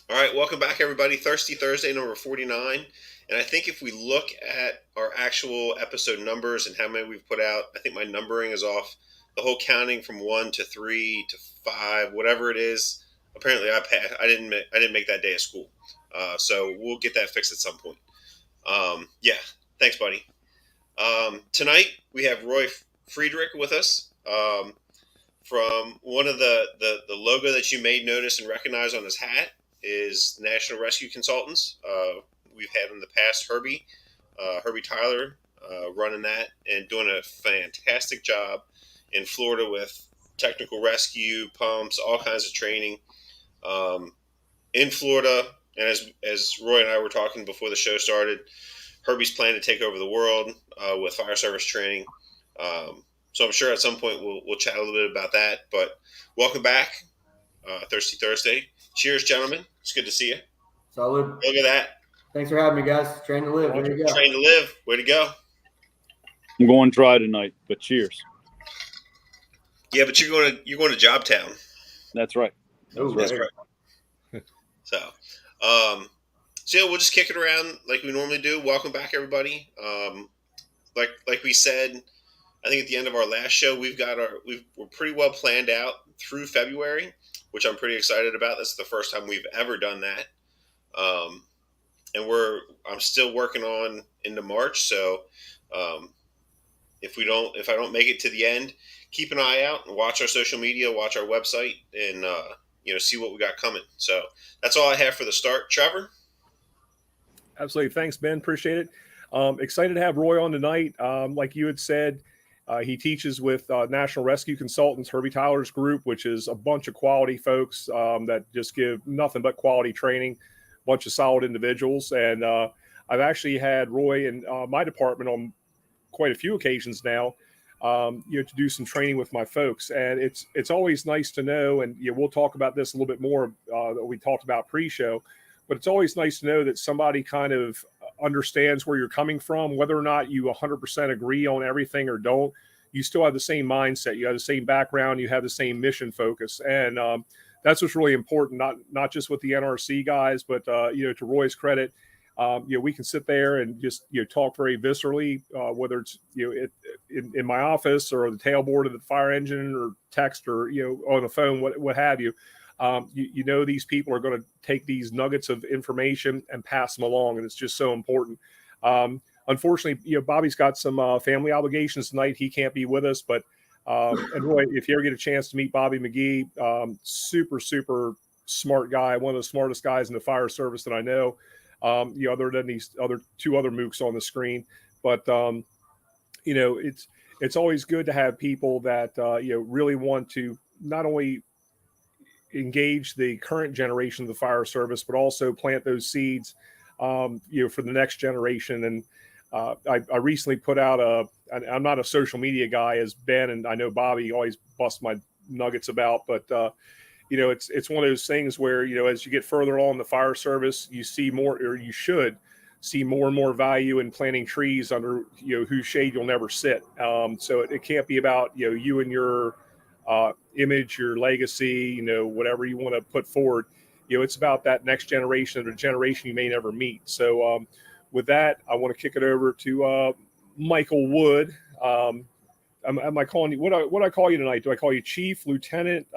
All right, welcome back, everybody. Thirsty Thursday number 49. And I think if we look at our actual episode numbers and how many we've put out, I think my numbering is off. The whole counting from 1 to 3 to 5, whatever it is. Apparently, I passed. I didn't make that day of school, so we'll get that fixed at some point. Yeah, thanks, buddy. Tonight we have Roy Friedrich with us. From one of the logo that you may notice and recognize on his hat is National Rescue Consultants. We've had in the past Herbie Tyler, running that and doing a fantastic job in Florida with technical rescue, pumps, all kinds of training. Um, in Florida, and as Roy and I were talking before the show started, Herbie's planning to take over the world with fire service training. So I'm sure at some point we'll chat a little bit about that. But welcome back, Thirsty Thursday. Cheers, gentlemen. It's good to see you. Solid. Look at that. Thanks for having me, guys. Train to live. There you go. Train to live. Way to go. I'm going dry tonight, but cheers. Yeah, but you're going to Jobtown. That's right. That's right. So, yeah, we'll just kick it around like we normally do. Welcome back, everybody. Like we said, I think at the end of our last show, we're pretty well planned out through February, which I'm pretty excited about. That's the first time we've ever done that, and I'm still working on into March. So, if I don't make it to the end, keep an eye out and watch our social media, watch our website, and see what we got coming. So that's all I have for the start. Trevor. Absolutely. Thanks, Ben. Appreciate it. Excited to have Roy on tonight. Like you had said, he teaches with National Rescue Consultants, Herbie Tyler's group, which is a bunch of quality folks that just give nothing but quality training, a bunch of solid individuals. And I've actually had Roy in my department on quite a few occasions now, to do some training with my folks. And it's always nice to know, and we'll talk about this a little bit more that we talked about pre-show, but it's always nice to know that somebody kind of understands where you're coming from, whether or not you 100% agree on everything or don't. You still have the same mindset, you have the same background, you have the same mission focus, and that's what's really important. Not just with the NRC guys, but to Roy's credit, we can sit there and just talk very viscerally, whether it's in my office or the tailboard of the fire engine or text or on the phone, what have you. These people are going to take these nuggets of information and pass them along, and it's just so important. Unfortunately, Bobby's got some family obligations tonight. He can't be with us, but and Roy, if you ever get a chance to meet Bobby McGee, super smart guy, one of the smartest guys in the fire service that I know. Other than these two other mooks on the screen, but it's always good to have people that really want to not only engage the current generation of the fire service, but also plant those seeds, for the next generation. And I recently put out I'm not a social media guy as Ben, and I know Bobby always busts my nuggets about, but it's one of those things where, as you get further on in the fire service, you see more, or you should see more and more value in planting trees under, whose shade you'll never sit. So it can't be about, you and your image, your legacy, whatever you want to put forward. It's about that next generation or the generation you may never meet. So with that, I want to kick it over to Michael Wood. Am I calling you, what I call you tonight? Do I call you chief, lieutenant,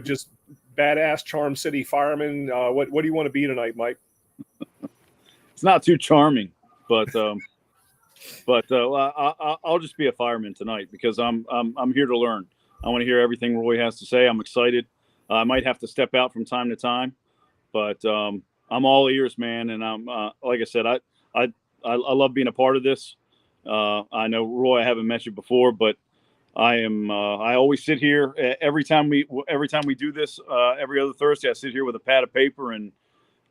just badass Charm City fireman? What do you want to be tonight, Mike? It's not too charming, but I'll just be a fireman tonight because I'm here to learn. I want to hear everything Roy has to say. I'm excited. I might have to step out from time to time, but I'm all ears, man. And I'm like I said, I love being a part of this. I know Roy, I haven't met you before, but I always sit here every time we do this every other Thursday. I sit here with a pad of paper and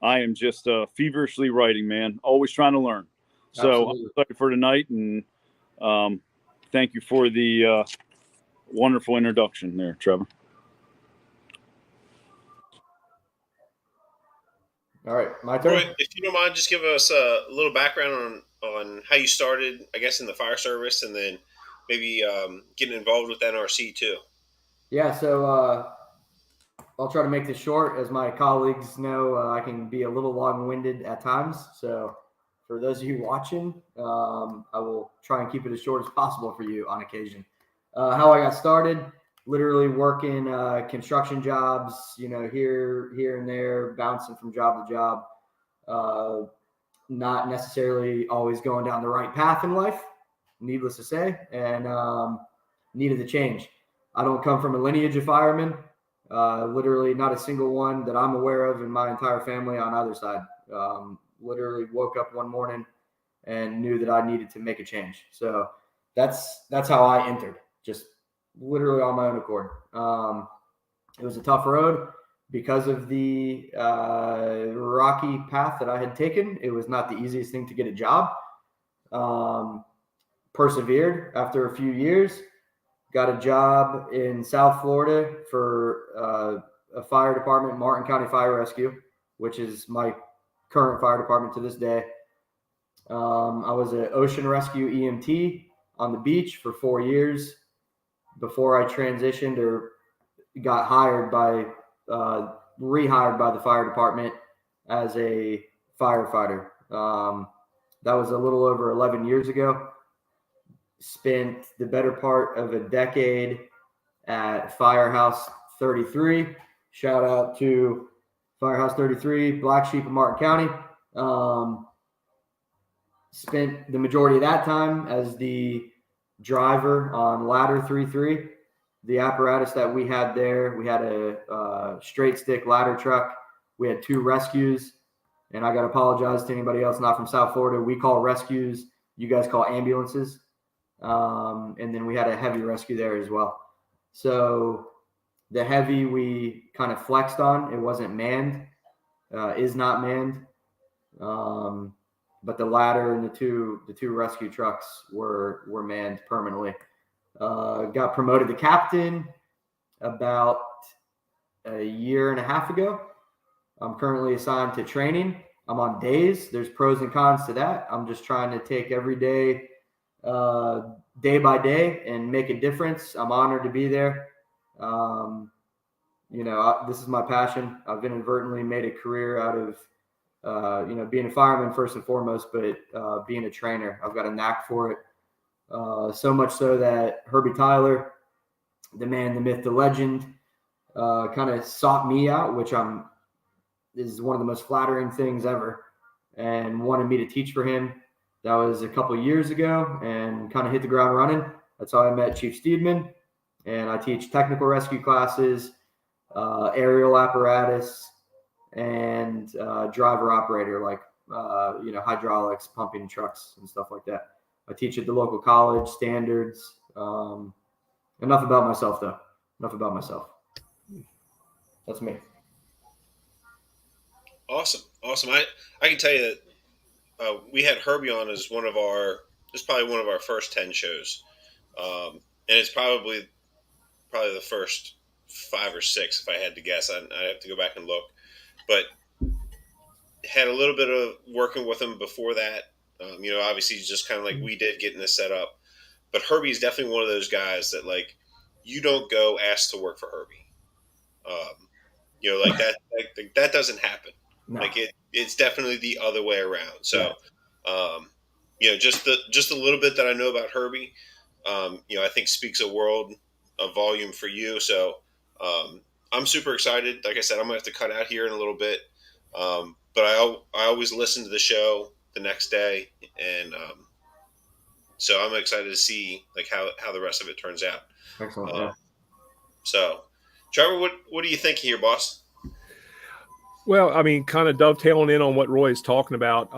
I am just feverishly writing, man. Always trying to learn. So absolutely. I'm excited for tonight, and thank you for the wonderful introduction there, Trevor. All right, my turn. Roy, if you don't mind, just give us a little background on how you started, I guess, in the fire service, and then maybe getting involved with NRC too. Yeah, so I'll try to make this short. As my colleagues know, I can be a little long-winded at times. So for those of you watching, I will try and keep it as short as possible for you on occasion. How I got started, literally working construction jobs, here and there, bouncing from job to job. Not necessarily always going down the right path in life, needless to say, and needed to change. I don't come from a lineage of firemen. Literally not a single one that I'm aware of in my entire family on either side. Literally woke up one morning and knew that I needed to make a change. So that's how I entered, just literally on my own accord. It was a tough road because of the rocky path that I had taken. It was not the easiest thing to get a job. Persevered after a few years. Got a job in South Florida for a fire department, Martin County Fire Rescue, which is my current fire department to this day. I was an ocean rescue EMT on the beach for 4 years before I transitioned or got rehired by the fire department as a firefighter. That was a little over 11 years ago. Spent the better part of a decade at Firehouse 33. Shout out to Firehouse 33, Black Sheep of Martin County. Spent the majority of that time as the driver on Ladder 33. The apparatus that we had there, we had a straight stick ladder truck. We had 2 rescues, and I got to apologize to anybody else not from South Florida. We call rescues, you guys call ambulances. And then we had a heavy rescue there as well. So the heavy we kind of flexed on. It wasn't manned, is not manned. But the ladder and the two rescue trucks were manned permanently. Got promoted to captain about a year and a half ago. I'm currently assigned to training. I'm on days. There's pros and cons to that. I'm just trying to take every day, day by day, and make a difference. I'm honored to be there. This is my passion. I've inadvertently made a career out of, being a fireman first and foremost, but being a trainer. I've got a knack for it. So much so that Herbie Tyler, the man, the myth, the legend, kind of sought me out, which is one of the most flattering things ever, and wanted me to teach for him. That was a couple of years ago, and kind of hit the ground running. That's how I met Chief Steedman, and I teach technical rescue classes, aerial apparatus, and driver operator, like hydraulics, pumping trucks, and stuff like that. I teach at the local college, standards. Enough about myself, though. Enough about myself. That's me. Awesome. I can tell you that we had Herbie on as probably one of our first 10 shows. And it's probably the first 5 or 6, if I had to guess. I'd have to go back and look. But had a little bit of working with him before that. Obviously just kind of like we did getting this set up. But Herbie's definitely one of those guys that, like, you don't go ask to work for Herbie. That doesn't happen. No. Like it's definitely the other way around. So, just a little bit that I know about Herbie, I think speaks a world of volume for you. So, I'm super excited. Like I said, I'm gonna have to cut out here in a little bit. But I always listen to the show the next day, and so I'm excited to see like how the rest of it turns out. Excellent. So, Trevor, what do you think here, boss? Well, I mean, kind of dovetailing in on what Roy is talking about.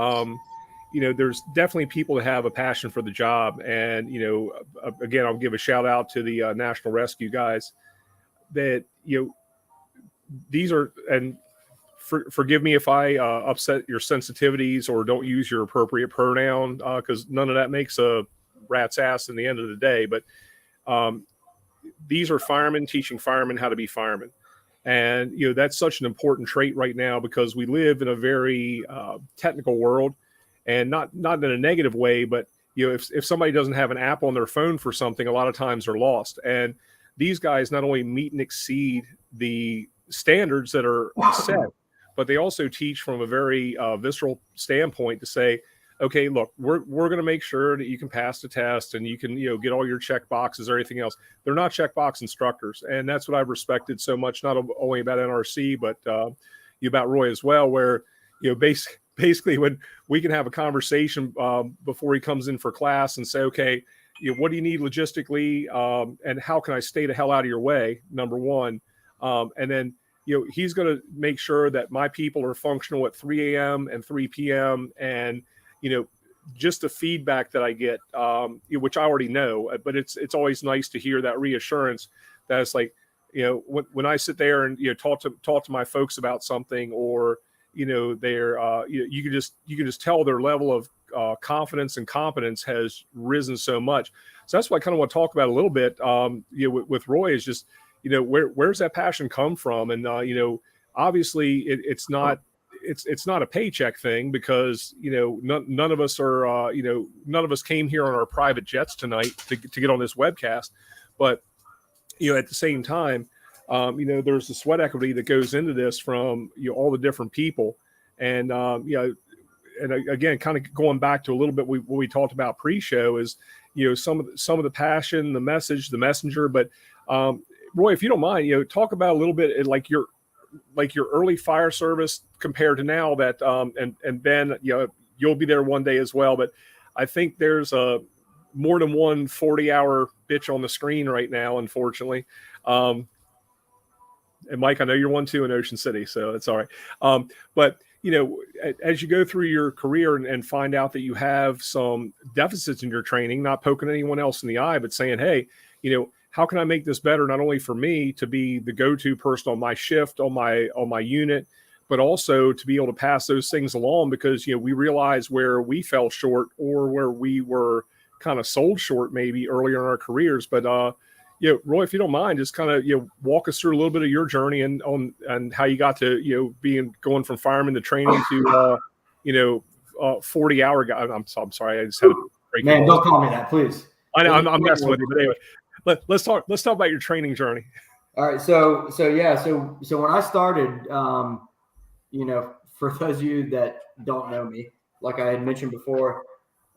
There's definitely people that have a passion for the job, and again, I'll give a shout out to the National Rescue guys. That these are, and forgive me if I upset your sensitivities or don't use your appropriate pronoun, because none of that makes a rat's ass in the end of the day. But these are firemen teaching firemen how to be firemen. And, that's such an important trait right now because we live in a very technical world, and not in a negative way, but, if somebody doesn't have an app on their phone for something, a lot of times they're lost. And these guys not only meet and exceed the standards that are set, but they also teach from a very visceral standpoint to say, okay, look, we're going to make sure that you can pass the test and you can, get all your check boxes or anything else. They're not checkbox instructors. And that's what I've respected so much, not only about NRC, but about Roy as well, where, basically when we can have a conversation before he comes in for class and say, okay, what do you need logistically? And how can I stay the hell out of your way? Number one. And then, he's going to make sure that my people are functional at 3 a.m. and 3 p.m. And, just the feedback that I get, which I already know, but it's always nice to hear that reassurance that it's like, when I sit there and, talk to my folks about something, or, they're, you can just tell their level of confidence and competence has risen so much. So that's what I kind of want to talk about a little bit, with Roy, is just, where's that passion come from? And, obviously it's not a paycheck thing, because, none of us are, none of us came here on our private jets tonight to get on this webcast. But, at the same time, there's the sweat equity that goes into this from, all the different people. And, and again, kind of going back to a little bit what we talked about pre-show is, some of the passion, the message, the messenger. But Roy, if you don't mind, talk about a little bit like your early fire service compared to now, that and Ben, you'll be there one day as well. But I think there's more than one 40-hour bitch on the screen right now, unfortunately. And Mike, I know you're one too in Ocean City, so it's all right. But as you go through your career and find out that you have some deficits in your training, not poking anyone else in the eye, but saying, hey, how can I make this better? Not only for me to be the go-to person on my shift, on my unit, but also to be able to pass those things along, because, we realize where we fell short, or where we were kind of sold short maybe earlier in our careers. But, Roy, if you don't mind, just kind of, walk us through a little bit of your journey and how you got to, going from fireman to training to, 40-hour guy. I'm sorry. I just had to break. Man, don't call me that, please. I know I'm messing with you, but anyway. Let's talk about your training journey. All right. So when I started, for those of you that don't know me, like I had mentioned before,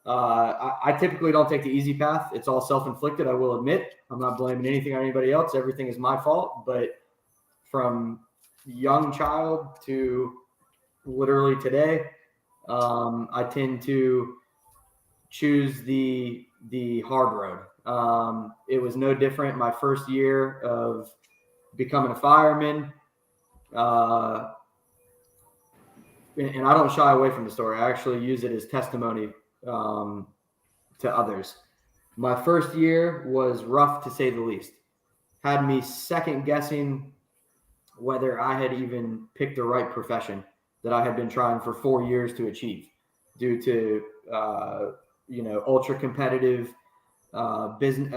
I typically don't take the easy path. It's all self-inflicted. I will admit, I'm not blaming anything on anybody else. Everything is my fault. But from young child to literally today, I tend to choose the hard road. It was no different my first year of becoming a fireman. And I don't shy away from the story. I actually use it as testimony to others. My first year was rough, to say the least. Had me second guessing whether I had even picked the right profession that I had been trying for 4 years to achieve, due to ultra competitive business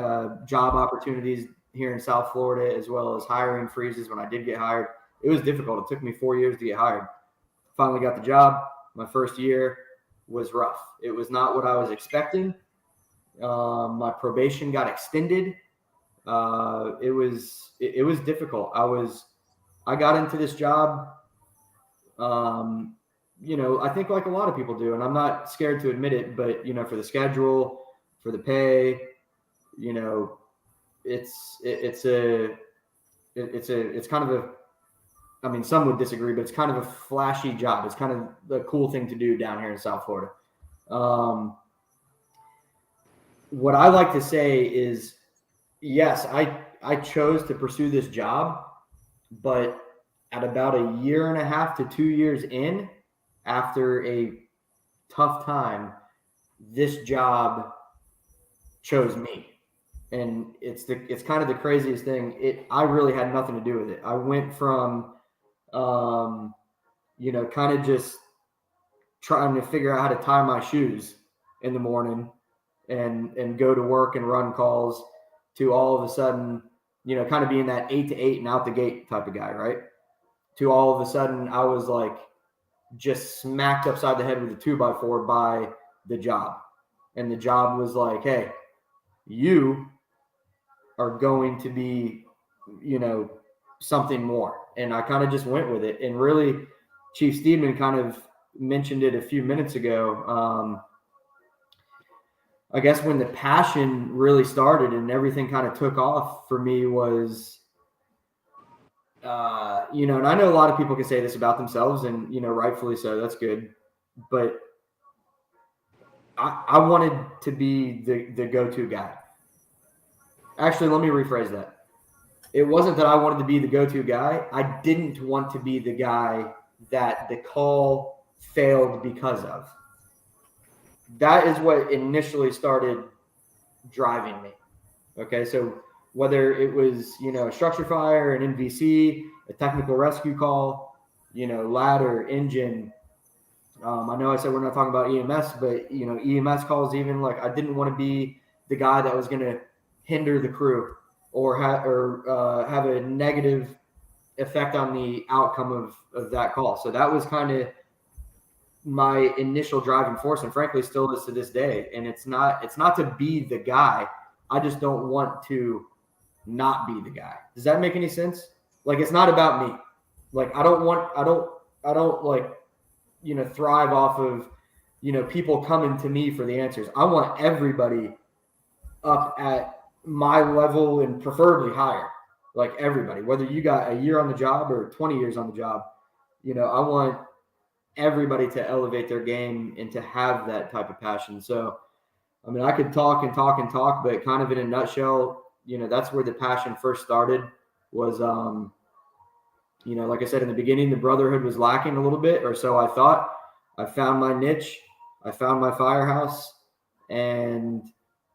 job opportunities here in South Florida, as well as hiring freezes when I did get hired. It was difficult. It took me 4 years to get hired. Finally got the job. My first year was rough. It was not what I was expecting. My probation got extended. It was difficult. I got into this job, I think like a lot of people do, and I'm not scared to admit it, but, for the schedule, for the pay, it's kind of a, I mean, some would disagree, but it's kind of a flashy job. It's kind of the cool thing to do down here in South Florida. What I like to say is, yes, I chose to pursue this job, but at about 1.5 to 2 years in, after a tough time, this job chose me. And it's kind of the craziest thing. I really had nothing to do with it. I went from, kind of just trying to figure out how to tie my shoes in the morning and go to work and run calls, to all of a sudden, kind of being that 8 to 8 and out the gate type of guy, right? To all of a sudden, I was like just smacked upside the head with a 2x4 by the job. And the job was like, hey, you are going to be, something more. And I kind of just went with it. And really, Chief Steedman kind of mentioned it a few minutes ago. I guess when the passion really started and everything kind of took off for me was, and I know a lot of people can say this about themselves, and, rightfully so, that's good. But I wanted to be the go-to guy. Actually, let me rephrase that. It wasn't that I wanted to be the go-to guy. I didn't want to be the guy that the call failed because of. That is what initially started driving me. Okay, so whether it was, a structure fire, an NVC, a technical rescue call, ladder, engine. I know I said we're not talking about EMS, but, EMS calls even, like, I didn't want to be the guy that was going to hinder the crew or have a negative effect on the outcome of that call. So that was kind of my initial driving force, and frankly still is to this day. And it's not to be the guy. I just don't want to not be the guy. Does that make any sense? Like, it's not about me. Like, I don't like, thrive off of, people coming to me for the answers. I want everybody up at my level and preferably higher. Like, everybody, whether you got a year on the job or 20 years on the job, I want everybody to elevate their game and to have that type of passion. So, I mean, I could talk and talk and talk, but kind of in a nutshell, that's where the passion first started was, like I said in the beginning, the brotherhood was lacking a little bit, or so I thought. I found my niche. I found my firehouse, and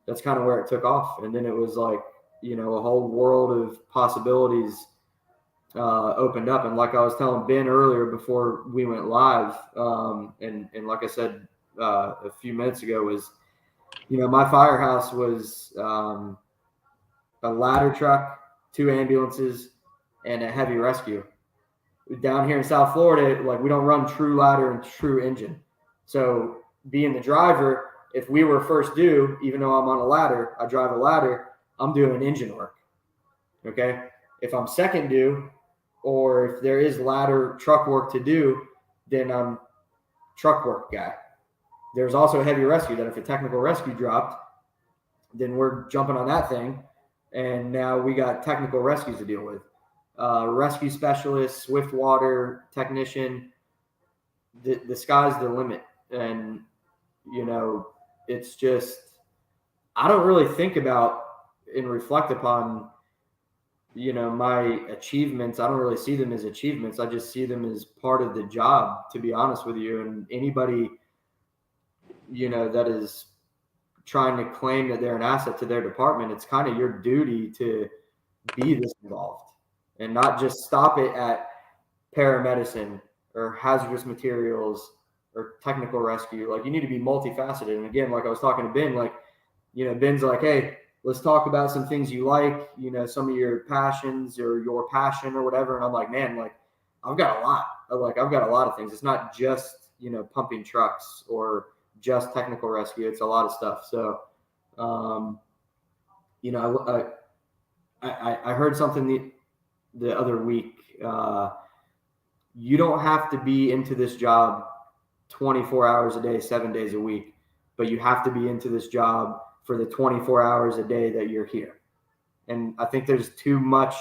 that's kind of where it took off. And then it was like, a whole world of possibilities opened up. And like I was telling Ben earlier before we went live, and like I said a few minutes ago, was, my firehouse was a ladder truck, 2 ambulances, and a heavy rescue. Down here in South Florida, like, we don't run true ladder and true engine. So being the driver, if we were first due, even though I'm on a ladder, I drive a ladder, I'm doing engine work. Okay. If I'm second due, or if there is ladder truck work to do, then I'm truck work guy. There's also a heavy rescue that if a technical rescue dropped, then we're jumping on that thing. And now we got technical rescues to deal with. Rescue specialist, swift water technician, the sky's the limit. And, it's just, I don't really think about and reflect upon, my achievements. I don't really see them as achievements. I just see them as part of the job, to be honest with you. And anybody, that is trying to claim that they're an asset to their department, it's kind of your duty to be this involved and not just stop it at paramedicine or hazardous materials or technical rescue. Like, you need to be multifaceted. And again, like I was talking to Ben, like, Ben's like, hey, let's talk about some things you like, some of your passions or your passion or whatever. And I'm like, man, like, I've got a lot. I've got a lot of things. It's not just, pumping trucks or just technical rescue. It's a lot of stuff. So, I heard something the other week. You don't have to be into this job 24 hours a day, 7 days a week, but you have to be into this job for the 24 hours a day that you're here. And I think there's too much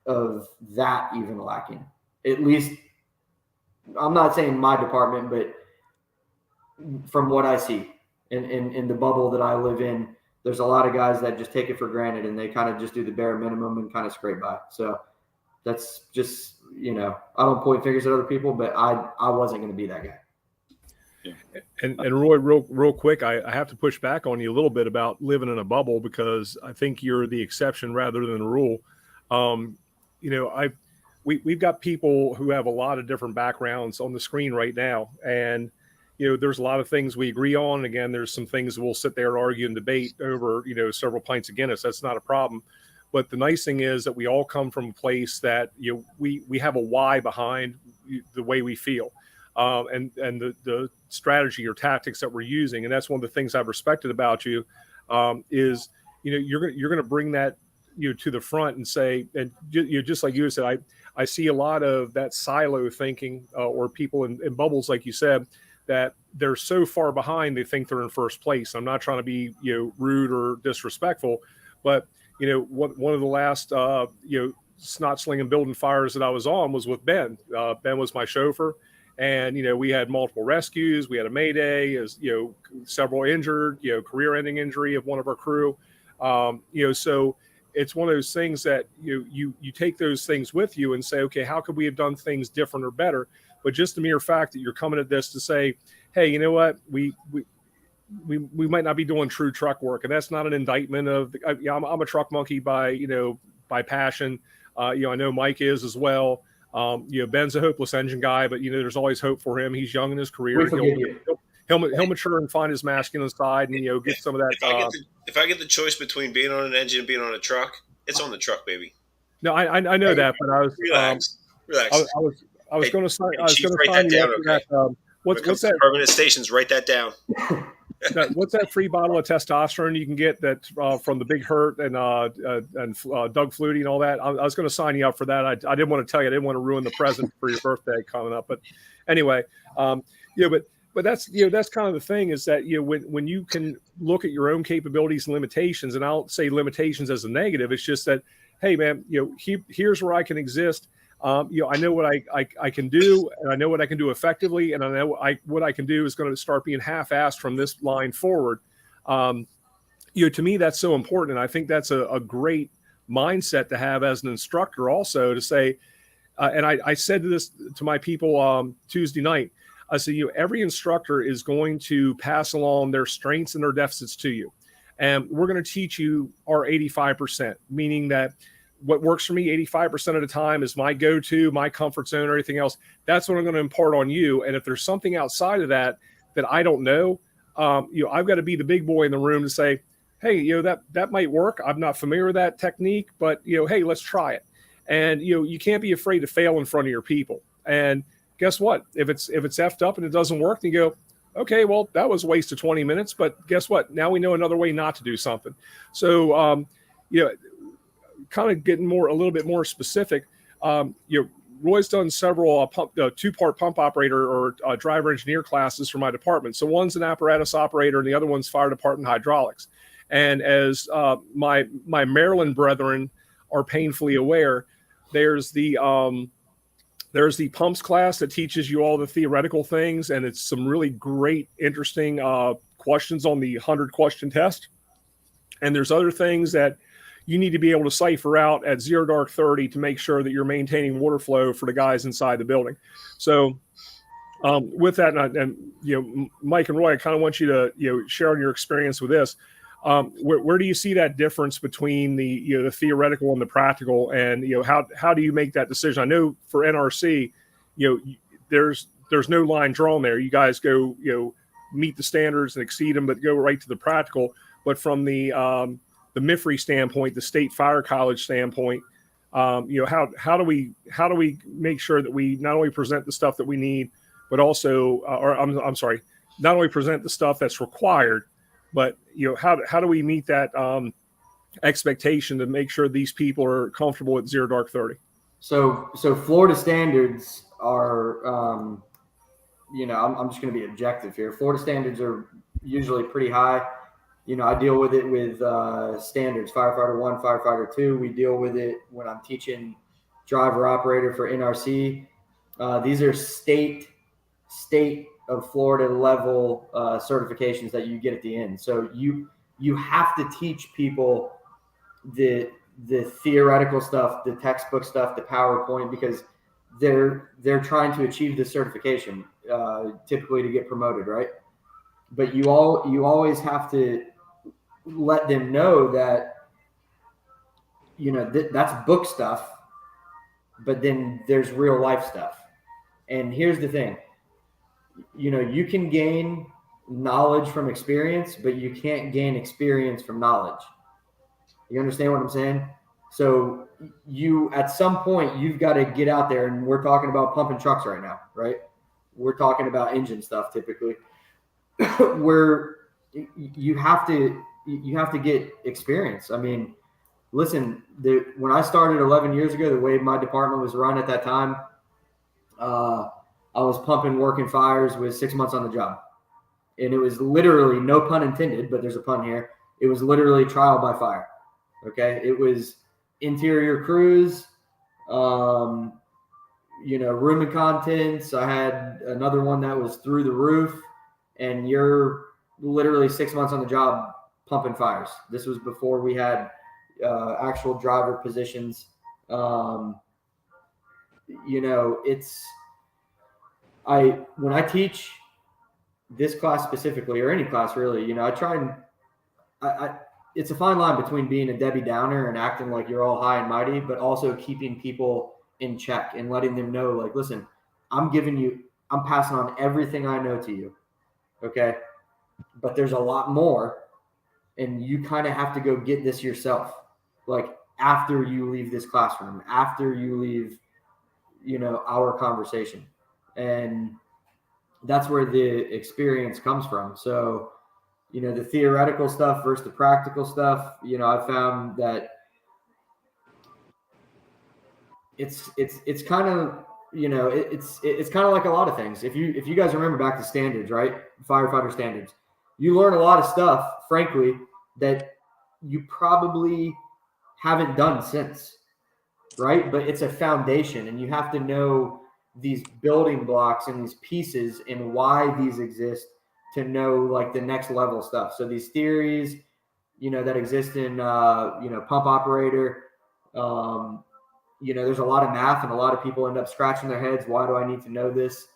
of that even lacking. At least, I'm not saying my department, but from what I see in the bubble that I live in, there's a lot of guys that just take it for granted and they kind of just do the bare minimum and kind of scrape by. So that's just, I don't point fingers at other people, but I wasn't going to be that guy. And Roy, real quick, I have to push back on you a little bit about living in a bubble, because I think you're the exception rather than the rule. We've got people who have a lot of different backgrounds on the screen right now, and there's a lot of things we agree on. Again, there's some things we'll sit there and argue and debate over, several pints of Guinness. That's not a problem. But the nice thing is that we all come from a place that we have a why behind the way we feel. And the strategy or tactics that we're using. And that's one of the things I've respected about you, is, you're going to bring that to the front and say, and just like you said, I see a lot of that silo thinking, or people in bubbles, like you said, that they're so far behind they think they're in first place. I'm not trying to be rude or disrespectful, but one of the last snot slinging building fires that I was on was with Ben. Ben was my chauffeur. And, we had multiple rescues. We had a mayday, as several injured, career ending injury of one of our crew. So it's one of those things that you take those things with you and say, okay, how could we have done things different or better? But just the mere fact that you're coming at this to say, hey, you know what, we might not be doing true truck work. And that's not an indictment of, I'm a truck monkey by passion. I know Mike is as well. Ben's a hopeless engine guy, but there's always hope for him. He's young in his career. He'll mature and find his masculine side, and get some of that. If I get the choice between being on an engine and being on a truck, it's on the truck, baby. No, I know that, but I was relax. I was going to sign. I was going to sign you up for that. What's that? Permanent stations. Write that down. What's that free bottle of testosterone you can get that from the Big Hurt and Doug Flutie and all that? I was going to sign you up for that. I didn't want to tell you. I didn't want to ruin the present for your birthday coming up. But anyway, but that's that's kind of the thing, is that when you can look at your own capabilities and limitations, and I'll say limitations as a negative. It's just that, hey man, here's where I can exist. I know what I can do, and I know what I can do effectively, and I know what I can do is going to start being half-assed from this line forward. To me, that's so important, and I think that's a great mindset to have as an instructor. Also, to say, and I said this to my people Tuesday night. I said, every instructor is going to pass along their strengths and their deficits to you, and we're going to teach you our 85%, meaning that what works for me 85% of the time is my go-to, my comfort zone, or everything else. That's what I'm going to impart on you. And if there's something outside of that I don't know, I've got to be the big boy in the room to say, hey, that might work. I'm not familiar with that technique, but hey, let's try it. And you can't be afraid to fail in front of your people. And guess what? If it's effed up and it doesn't work, then you go, okay, well, that was a waste of 20 minutes. But guess what? Now we know another way not to do something. So kind of getting a little bit more specific. Roy's done several two-part pump operator or driver engineer classes for my department. So one's an apparatus operator and the other one's fire department hydraulics. And as my Maryland brethren are painfully aware, there's the pumps class that teaches you all the theoretical things, and it's some really great, interesting questions on the 100-question test. And there's other things that you need to be able to cipher out at 0 dark 30 to make sure that you're maintaining water flow for the guys inside the building. So with that, and Mike and Roy, I kind of want you to share on your experience with this. Where do you see that difference between the theoretical and the practical, and how do you make that decision? I know for NRC, there's no line drawn there. You guys go meet the standards and exceed them, but go right to the practical. But from the MIFRE standpoint, the State Fire College standpoint, how do we make sure that we not only present the stuff that we need, but also, not only present the stuff that's required, but how do we meet that expectation to make sure these people are comfortable at 0 dark 30? So Florida standards are, I'm just going to be objective here. Florida standards are usually pretty high. I deal with it with standards, firefighter 1, firefighter 2. We deal with it when I'm teaching driver operator for NRC. These are state of Florida level certifications that you get at the end. So you have to teach people the theoretical stuff, the textbook stuff, the PowerPoint, because they're trying to achieve the certification, typically to get promoted, right? But you always have to let them know that that's book stuff, but then there's real life stuff. And here's the thing, you can gain knowledge from experience, but you can't gain experience from knowledge. You understand what I'm saying? So at some point you've got to get out there, and we're talking about pumping trucks right now, right? We're talking about engine stuff typically, where you have to get experience. I mean, listen, when I started 11 years ago, the way my department was run at that time, I was pumping working fires with 6 months on the job. And it was literally, no pun intended, but there's a pun here. It was literally trial by fire. Okay. It was interior crews, room and contents. I had another one that was through the roof, and you're literally 6 months on the job pumping fires. This was before we had actual driver positions. When I teach this class specifically, or any class really, I try and it's a fine line between being a Debbie Downer and acting like you're all high and mighty, but also keeping people in check and letting them know, like, listen, I'm passing on everything I know to you. Okay. But there's a lot more, and you kind of have to go get this yourself. Like, after you leave this classroom, after you leave, our conversation. And that's where the experience comes from. So, the theoretical stuff versus the practical stuff, I found that it's kind of, it's kind of like a lot of things. If you guys remember back to standards, right? Firefighter standards, you learn a lot of stuff, frankly, that you probably haven't done since, right? But it's a foundation, and you have to know these building blocks and these pieces and why these exist to know, like, the next level stuff. So these theories, that exist in, pump operator, there's a lot of math, and a lot of people end up scratching their heads. Why do I need to know this?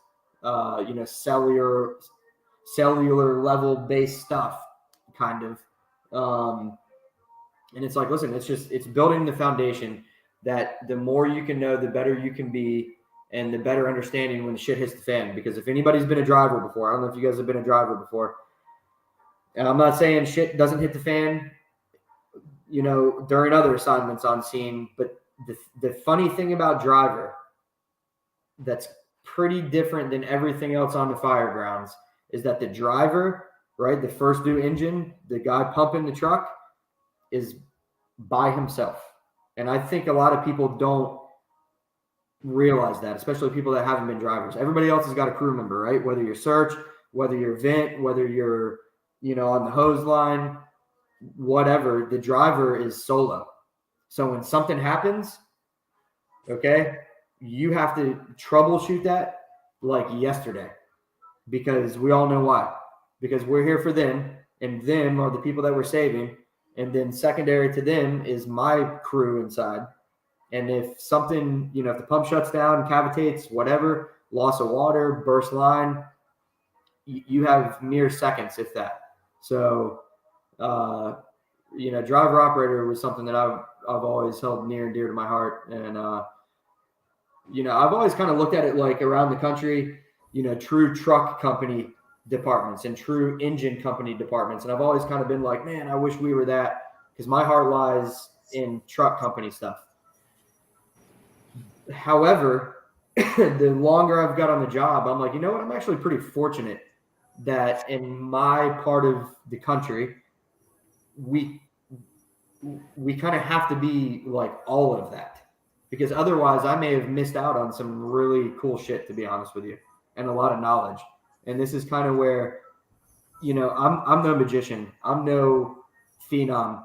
Cellular level based stuff, kind of. And it's like, listen, it's building the foundation that the more you can know, the better you can be, and the better understanding when the shit hits the fan. Because if anybody's been a driver before, I don't know if you guys have been a driver before, and I'm not saying shit doesn't hit the fan, during other assignments on scene, but the funny thing about driver that's pretty different than everything else on the fire grounds is that the driver, right, the first due engine, the guy pumping the truck, is by himself. And I think a lot of people don't realize that, especially people that haven't been drivers. Everybody else has got a crew member, right? Whether you're search, whether you're vent, whether you're, on the hose line, whatever, the driver is solo. So when something happens, okay, you have to troubleshoot that like yesterday, because we all know why. Because we're here for them, and them are the people that we're saving. And then secondary to them is my crew inside. And if something, if the pump shuts down, cavitates, whatever, loss of water, burst line, you have mere seconds, if that. So, driver operator was something that I've always held near and dear to my heart. And, I've always kind of looked at it like around the country, true truck company departments and true engine company departments. And I've always kind of been like, man, I wish we were that, because my heart lies in truck company stuff. However, the longer I've got on the job, I'm like, I'm actually pretty fortunate that in my part of the country, we kind of have to be like all of that, because otherwise I may have missed out on some really cool shit, to be honest with you, and a lot of knowledge. And this is kind of where, I'm no magician. I'm no phenom.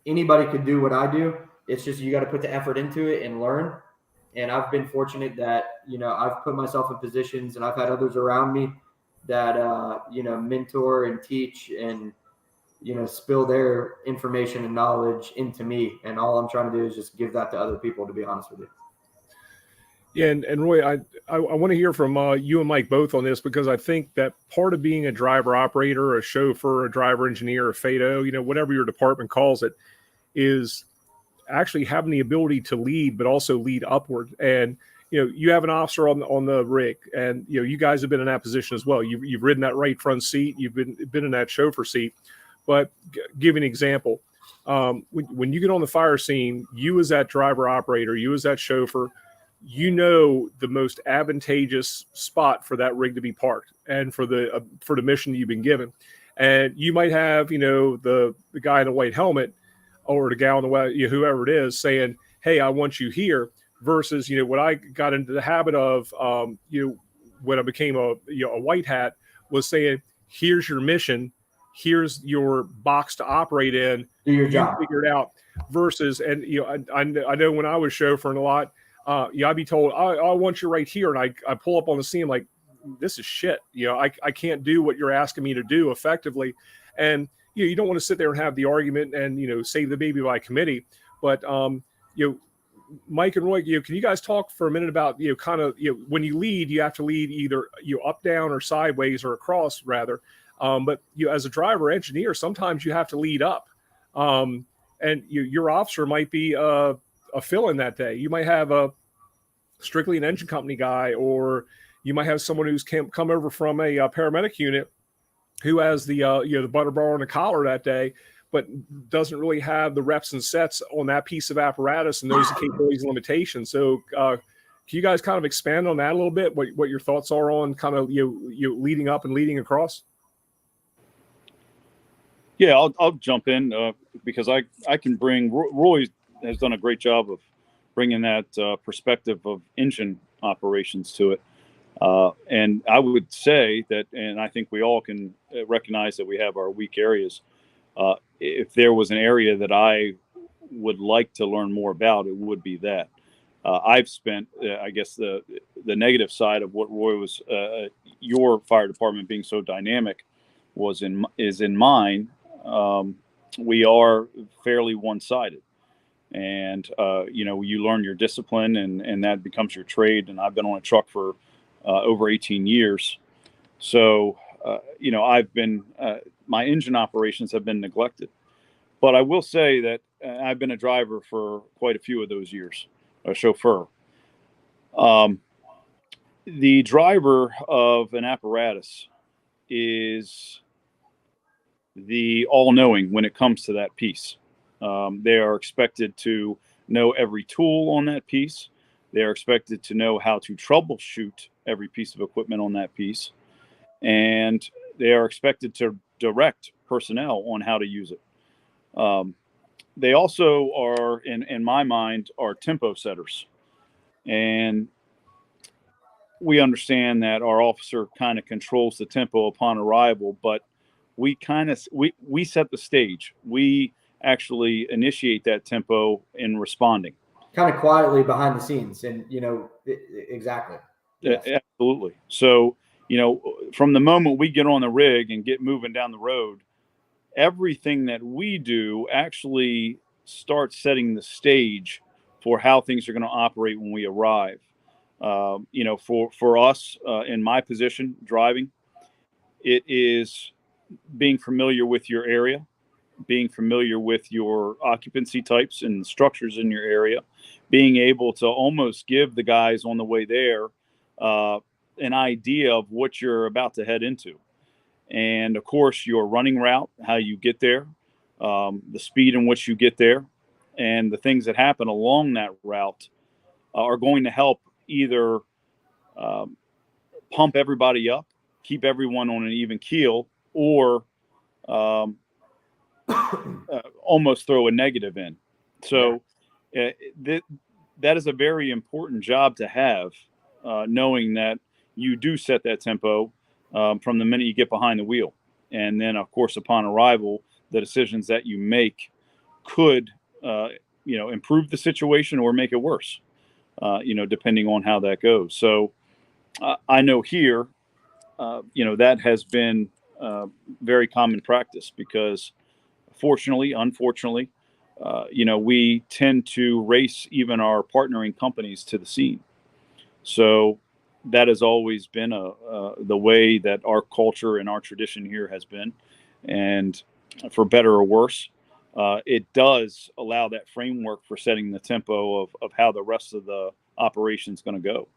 Anybody could do what I do. It's just, you got to put the effort into it and learn. And I've been fortunate that, I've put myself in positions, and I've had others around me that, mentor and teach and, spill their information and knowledge into me. And all I'm trying to do is just give that to other people, to be honest with you. Yeah, and Roy, I want to hear from you and Mike both on this, because I think that part of being a driver operator, a chauffeur, a driver engineer, a FADO, whatever your department calls it, is actually having the ability to lead, but also lead upward. And you have an officer on the rig, and you guys have been in that position as well. You've ridden that right front seat, you've been in that chauffeur seat. But give an example. When you get on the fire scene, you as that driver operator, you as that chauffeur, the most advantageous spot for that rig to be parked, and for the mission that you've been given. And you might have, the guy in the white helmet Do your You job. figure it out." Versus, and I know when I was chauffeuring a lot, I'd be told, I want you right here, and I pull up on the scene like, this is shit. I can't do what you're asking me to do effectively, and you don't want to sit there and have the argument and save the baby by committee, but Mike and Roy, can you guys talk for a minute about kind of when you lead, you have to lead either up, down, or sideways, or across rather. But as a driver engineer, sometimes you have to lead up, and your officer might be a fill-in that day. You might have a strictly an engine company guy, or you might have someone who's come over from a paramedic unit who has the the butter bar and the collar that day, but doesn't really have the reps and sets on that piece of apparatus and those capabilities and limitations. So can you guys kind of expand on that a little bit? What your thoughts are on kind of you leading up and leading across? Yeah, I'll jump in because I can bring. Roy has done a great job of bringing that perspective of engine operations to it. And I would say that, and I think we all can recognize that we have our weak areas. If there was an area that I would like to learn more about, it would be that. I've spent, I guess, the negative side of what Roy was, your fire department being so dynamic, is in mine. We are fairly one-sided, and you learn your discipline, and that becomes your trade. And I've been on a truck for over 18 years, so I've been my engine operations have been neglected. But I will say that I've been a driver for quite a few of those years, a chauffeur. The driver of an apparatus is the all-knowing when it comes to that piece. They are expected to know every tool on that piece. They are expected to know how to troubleshoot every piece of equipment on that piece. And they are expected to direct personnel on how to use it. They also are, in my mind, are tempo setters. And we understand that our officer kind of controls the tempo upon arrival, but we set the stage. We actually initiate that tempo in responding. Kind of quietly behind the scenes, and exactly. Yes. Absolutely. So, from the moment we get on the rig and get moving down the road, everything that we do actually starts setting the stage for how things are going to operate when we arrive. For us in my position driving, it is being familiar with your area, being familiar with your occupancy types and structures in your area, being able to almost give the guys on the way there an idea of what you're about to head into. And of course, your running route, how you get there, the speed in which you get there, and the things that happen along that route are going to help either pump everybody up, keep everyone on an even keel, or almost throw a negative in. So that is a very important job to have, knowing that you do set that tempo from the minute you get behind the wheel. And then, of course, upon arrival, the decisions that you make could, improve the situation or make it worse, depending on how that goes. So I know here, that has been very common practice because unfortunately, we tend to race even our partnering companies to the scene. So that has always been the way that our culture and our tradition here has been. And for better or worse, it does allow that framework for setting the tempo of how the rest of the operation is going to go.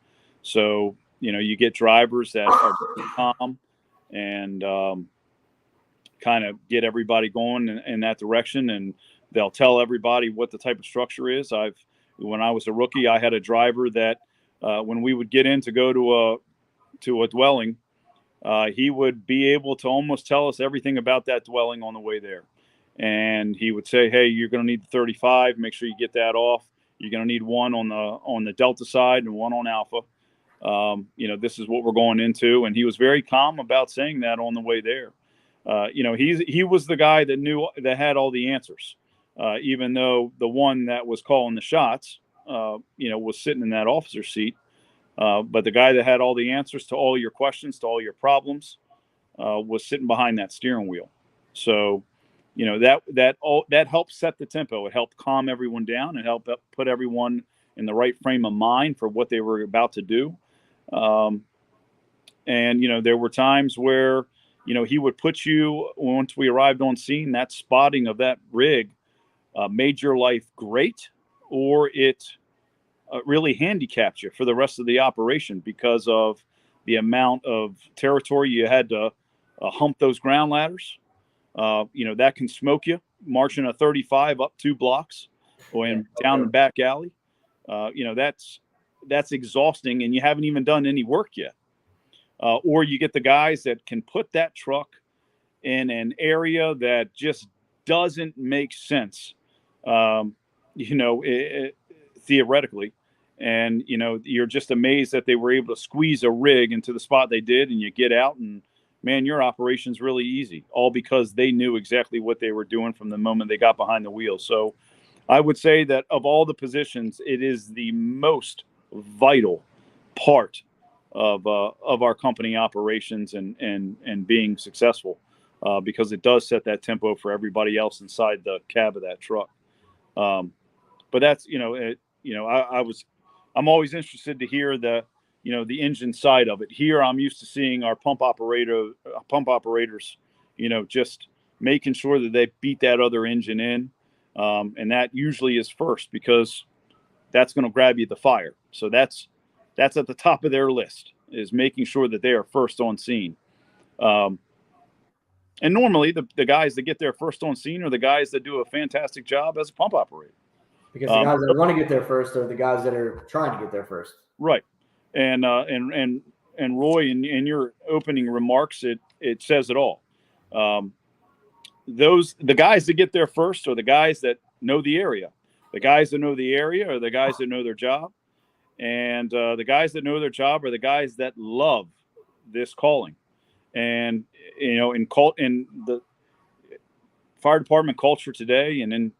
So, you get drivers that are calm and kind of get everybody going in that direction, and they'll tell everybody what the type of structure is. When I was a rookie, I had a driver that when we would get in to go to a dwelling, he would be able to almost tell us everything about that dwelling on the way there. and he would say, hey, you're going to need the 35. Make sure you get that off. You're going to need one on the Delta side and one on Alpha. This is what we're going into. And he was very calm about saying that on the way there. He was the guy that had all the answers, even though the one that was calling the shots, was sitting in that officer's seat. But the guy that had all the answers to all your questions, to all your problems, was sitting behind that steering wheel. So, that helped set the tempo. It helped calm everyone down and helped put everyone in the right frame of mind for what they were about to do. There were times where, he would put you, once we arrived on scene, that spotting of that rig made your life great, or it really handicapped you for the rest of the operation because of the amount of territory you had to hump those ground ladders. That can smoke you marching a 35 up 2 blocks and down the back alley. That's exhausting, and you haven't even done any work yet. Or you get the guys that can put that truck in an area that just doesn't make sense, theoretically. And, you're just amazed that they were able to squeeze a rig into the spot they did, and you get out and, man, your operation's really easy, all because they knew exactly what they were doing from the moment they got behind the wheel. So I would say that of all the positions, it is the most vital part of our company operations and being successful, because it does set that tempo for everybody else inside the cab of that truck. But that's, I'm always interested to hear the engine side of it. Here, I'm used to seeing our pump operators, just making sure that they beat that other engine in. And that usually is first, because that's going to grab you the fire. So that's at the top of their list, is making sure that they are first on scene. And normally the guys that get there first on scene are the guys that do a fantastic job as a pump operator. Because the guys that want to get there first are the guys that are trying to get there first. Right. And Roy, in your opening remarks, it says it all. The guys that get there first are the guys that know the area. The guys that know the area are the guys that know their job. And the guys that know their job are the guys that love this calling. And, in the fire department culture today, and in,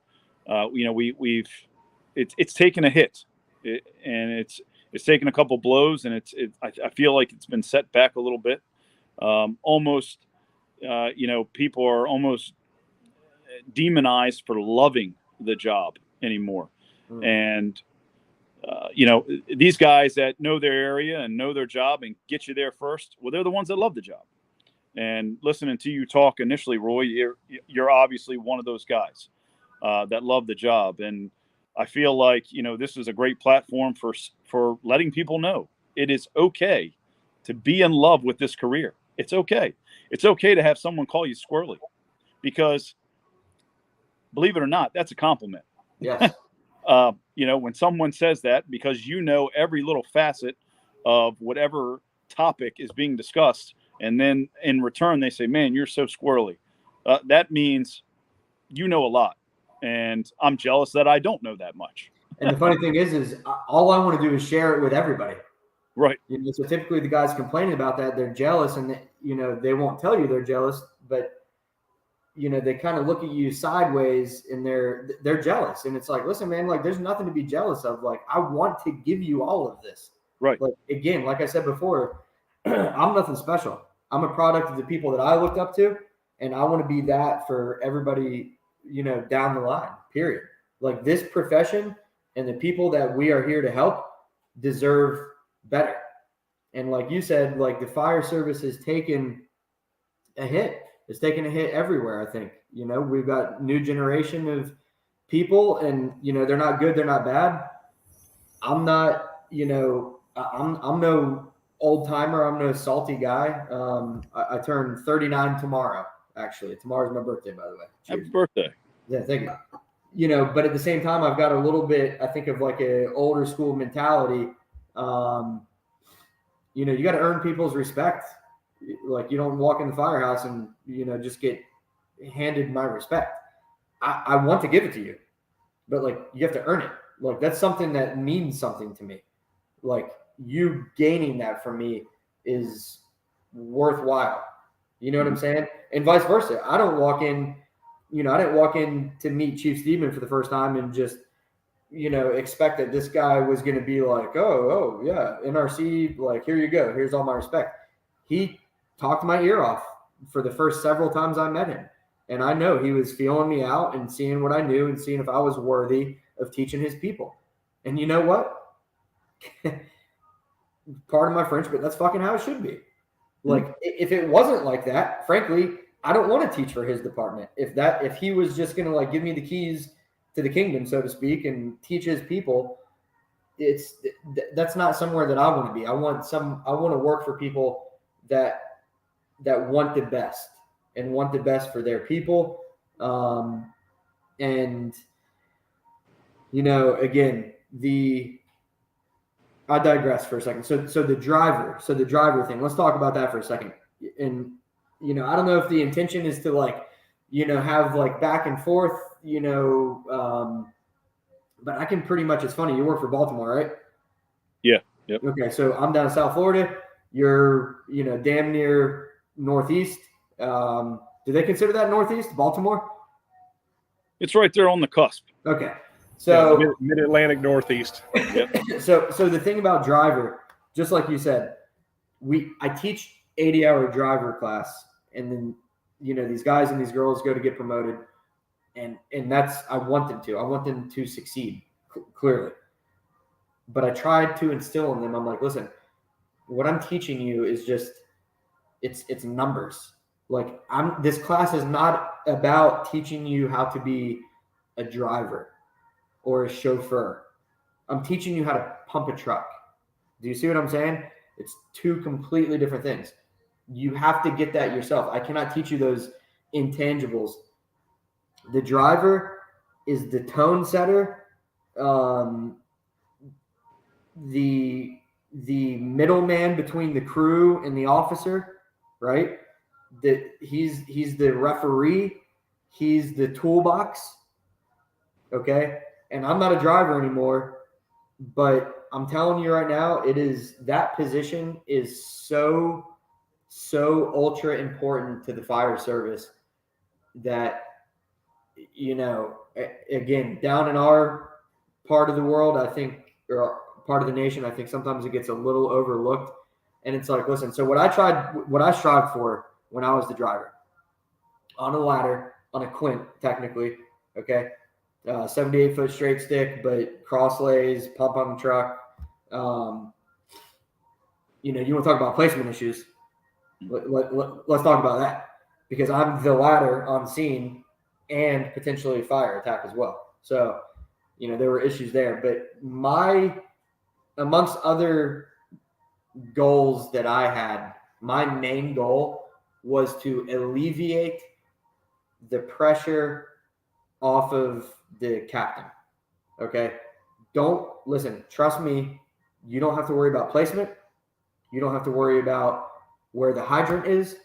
it's taken a hit, and it's taken a couple blows, and I feel like it's been set back a little bit. Almost, people are almost demonized for loving the job anymore. And, these guys that know their area and know their job and get you there first, well, they're the ones that love the job. And listening to you talk initially, Roy, you're obviously one of those guys that love the job. And I feel like, this is a great platform for letting people know it is okay to be in love with this career. It's okay. It's okay to have someone call you squirrely, because believe it or not, that's a compliment. Yes. When someone says that, because every little facet of whatever topic is being discussed, and then in return they say, man, you're so squirrely. That means you know a lot. And I'm jealous that I don't know that much. And the funny thing is all I want to do is share it with everybody. Right. So typically the guys complaining about that, they're jealous, and they won't tell you they're jealous, but they kind of look at you sideways, and they're jealous. And it's like, listen, man, like, there's nothing to be jealous of. Like, I want to give you all of this. Right. Like, again, like I said before, I'm nothing special. I'm a product of the people that I looked up to, and I want to be that for everybody, down the line, period. Like, this profession and the people that we are here to help deserve better. And like you said, like, the fire service has taken a hit. It's taken a hit everywhere, I think. We've got new generation of people, and, they're not good, they're not bad. I'm not, I'm no old timer. I'm no salty guy. I turn 39 tomorrow, actually. Tomorrow's my birthday, by the way. Cheers. Happy birthday. Yeah, thank you. But at the same time, I've got a little bit, I think, of like a older school mentality. You got to earn people's respect. Like, you don't walk in the firehouse and, just get handed my respect. I want to give it to you, but like you have to earn it. Like that's something that means something to me. Like you gaining that from me is worthwhile. You know what I'm saying? And vice versa. I didn't walk in to meet Chief Steedman for the first time and just, expect that this guy was going to be like, oh, yeah, NRC, like, here you go. Here's all my respect. He talked my ear off for the first several times I met him. And I know he was feeling me out and seeing what I knew and seeing if I was worthy of teaching his people. And you know what? Pardon my French, but that's fucking how it should be. Like, if it wasn't like that, frankly, I don't want to teach for his department. If he was just going to like give me the keys to the kingdom, so to speak, and teach his people, that's not somewhere that I want to be. I want to work for people that want the best and want the best for their people. And again, I digress for a second. So the driver thing, let's talk about that for a second. And, I don't know if the intention is to like, have like back and forth, but I can pretty much, it's funny. You work for Baltimore, right? Yeah. Yep. Okay. So I'm down in South Florida. You're, damn near Northeast. Do they consider that Northeast, Baltimore? It's right there on the cusp. Okay. So Mid-Atlantic Northeast. Yep. So the thing about driver, just like you said, I teach 80-hour driver class, and then these guys and these girls go to get promoted, and that's I want them to succeed clearly. But I tried to instill in them. I'm like, listen, what I'm teaching you is just it's numbers. Like this class is not about teaching you how to be a driver or a chauffeur. I'm teaching you how to pump a truck. Do you see what I'm saying? It's two completely different things. You have to get that yourself. I cannot teach you those intangibles. The driver is the tone setter. The middleman between the crew and the officer, right? He's the referee. He's the toolbox. Okay. And I'm not a driver anymore, but I'm telling you right now, that position is so ultra important to the fire service that, again, down in our part of the world, I think, or part of the nation, I think sometimes it gets a little overlooked. And it's like, listen, so what I strived for when I was the driver, on a ladder, on a quint, technically, okay, 78-foot straight stick, but cross lays, pump on the truck. You want to talk about placement issues. Let's talk about that, because I'm the ladder on scene and potentially fire attack as well. So, there were issues there, but amongst other goals that I had, my main goal was to alleviate the pressure off of the captain. Okay. Trust me. You don't have to worry about placement. You don't have to worry about where the hydrant is.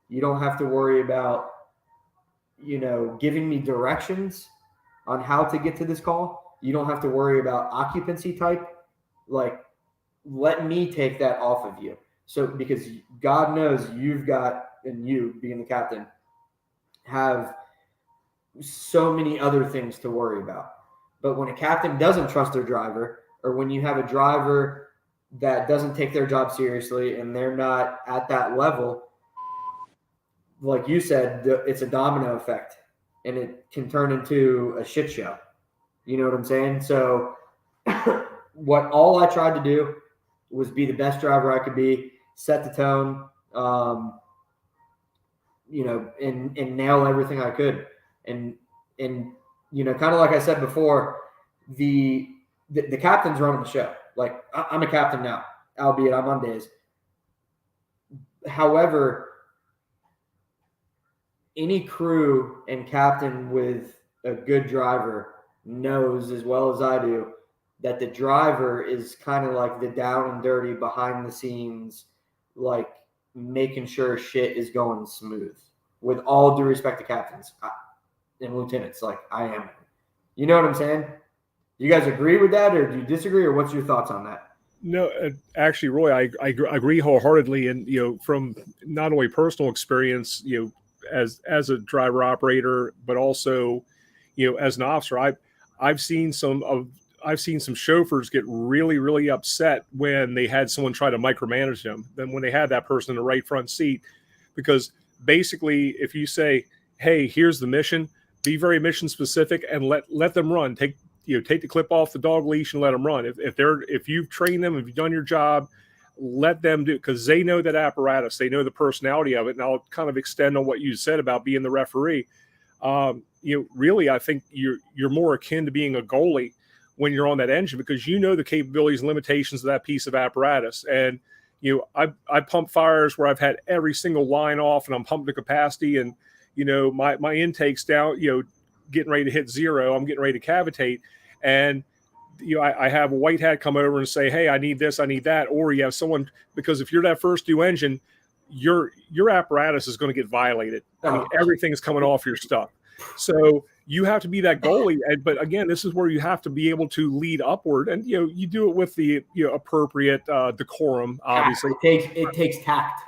You don't have to worry about, giving me directions on how to get to this call. You don't have to worry about occupancy type. Like, let me take that off of you. So, because God knows you've got, and you being the captain, have so many other things to worry about. But when a captain doesn't trust their driver, or when you have a driver that doesn't take their job seriously and they're not at that level, like you said, it's a domino effect, and it can turn into a shit show. You know what I'm saying? So all I tried to do was be the best driver I could be, set the tone, and nail everything I could. And kind of like I said before, the captain's running the show. Like, I'm a captain now, albeit I'm on days. However, any crew and captain with a good driver knows as well as I do that the driver is kind of like the down and dirty, behind the scenes, like making sure shit is going smooth. With all due respect to captains, and lieutenants like I am. You know what I'm saying? You guys agree with that, or do you disagree, or what's your thoughts on that? No, actually, Roy, I agree wholeheartedly. And, from not only personal experience, as a driver operator, but also, as an officer, I've seen some chauffeurs get really, really upset when they had someone try to micromanage them. Then when they had that person in the right front seat, because basically, if you say, "Hey, here's the mission," be very mission specific and let them run. Take the clip off the dog leash and let them run. If you've trained them, if you've done your job, let them do it, because they know that apparatus, they know the personality of it. And I'll kind of extend on what you said about being the referee. Really, I think you're more akin to being a goalie when you're on that engine, because the capabilities and limitations of that piece of apparatus. And I pump fires where I've had every single line off and I'm pumping the capacity, and my intake's down, getting ready to hit zero. I'm getting ready to cavitate, and I have a white hat come over and say, "Hey, I need this, I need that," or you have someone, because if you're that first due engine, your apparatus is going to get violated. I mean, everything's coming off your stuff. So you have to be that goalie. But again, this is where you have to be able to lead upward, and you do it with the appropriate decorum. Obviously, it takes tact.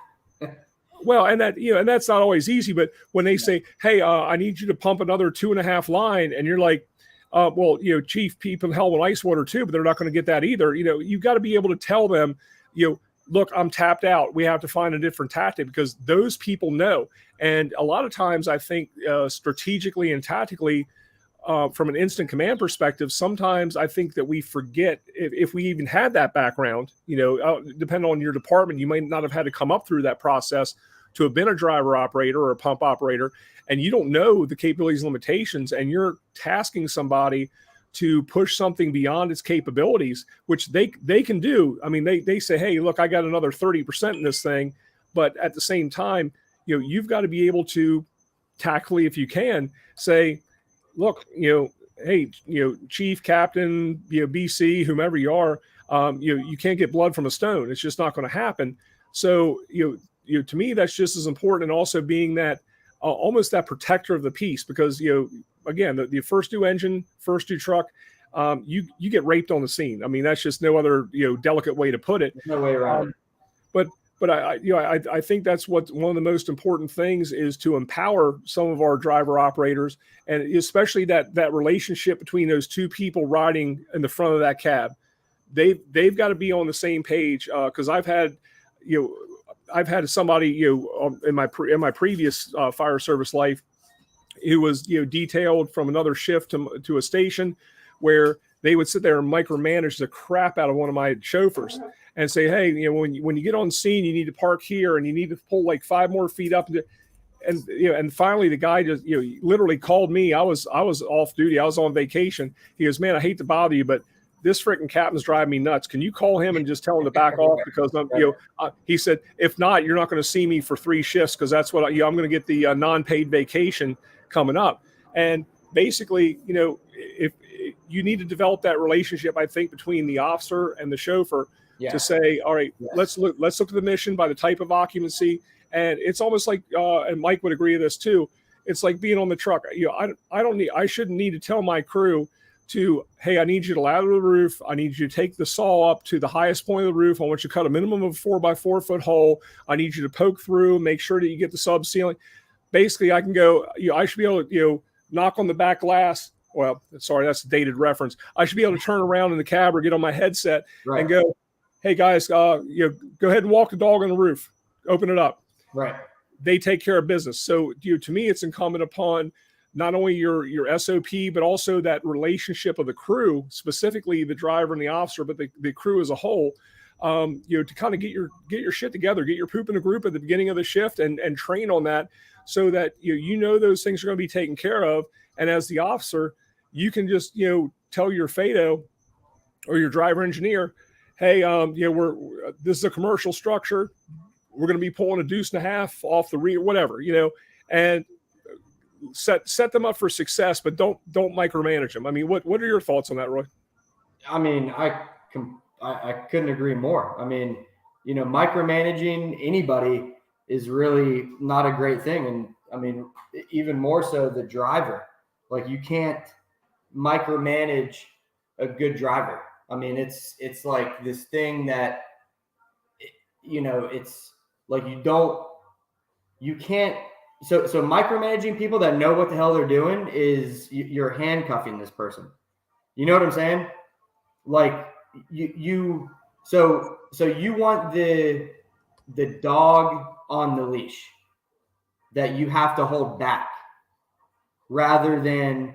Well, and that's not always easy. But when they say, "Hey, I need you to pump another 2.5 line," and you're like, "Well, Chief, people hell with ice water too," but they're not going to get that either. You got to be able to tell them, "Look, I'm tapped out. We have to find a different tactic," because those people know. And a lot of times, I think strategically and tactically, from an instant command perspective, sometimes I think that we forget, if we even had that background. Depending on your department, you might not have had to come up through that process to have been a driver operator or a pump operator, and you don't know the capabilities and limitations, and you're tasking somebody to push something beyond its capabilities, which they can do. I mean, they say, "Hey, look, I got another 30% in this thing," but at the same time, you've got to be able to tactfully, if you can, say, "Look, hey, Chief, Captain, BC, whomever you are, you can't get blood from a stone. It's just not going to happen." So, to me, that's just as important, and also being that almost that protector of the piece, because again, the first due engine, first due truck, you get raped on the scene. I mean, that's just no other delicate way to put it. There's no way around it. But I think that's what one of the most important things is, to empower some of our driver operators, and especially that relationship between those two people riding in the front of that cab. They've got to be on the same page, because I've had somebody in my previous fire service life who was detailed from another shift to a station, where they would sit there and micromanage the crap out of one of my chauffeurs and say, "Hey, when you get on scene, you need to park here, and you need to pull like 5 more feet up." And finally, the guy just literally called me. I was off duty. I was on vacation. He goes, "Man, I hate to bother you, but this freaking captain's driving me nuts. Can you call him and just tell him to back off?" Because he said, "If not, you're not going to see me for 3 shifts, because that's what I'm going to get the non-paid vacation coming up." And basically, if you need to develop that relationship, I think, between the officer and the chauffeur, to say, "All right, let's look at the mission by the type of occupancy." And it's almost like, and Mike would agree with this too, it's like being on the truck. I shouldn't need to tell my crew to, "Hey, I need you to ladder the roof. I need you to take the saw up to the highest point of the roof. I want you to cut a minimum of a 4x4 foot hole. I need you to poke through, make sure that you get the sub ceiling." Basically, I can go, I should be able to, knock on the back glass. Well, sorry, that's a dated reference. I should be able to turn around in the cab or get on my headset and go, "Hey guys, go ahead and walk the dog on the roof. Open it up." Right. They take care of business. So, to me, it's incumbent upon not only your SOP, but also that relationship of the crew, specifically the driver and the officer, but the crew as a whole, to kind of get your shit together, get your poop in a group at the beginning of the shift, and train on that, so that those things are going to be taken care of. And as the officer, you can just tell your FATO or your driver engineer, "Hey, this is a commercial structure. We're going to be pulling a 1.5 off the rear," whatever, and set them up for success, but don't micromanage them. I mean, what are your thoughts on that, Roy? I mean, I couldn't agree more. I mean, micromanaging anybody is really not a great thing. And I mean, even more so the driver. Like you can't micromanage a good driver. I mean, it's like this thing that, it's like you can't. So micromanaging people that know what the hell they're doing is you're handcuffing this person. You know what I'm saying? Like so you want the dog on the leash that you have to hold back rather than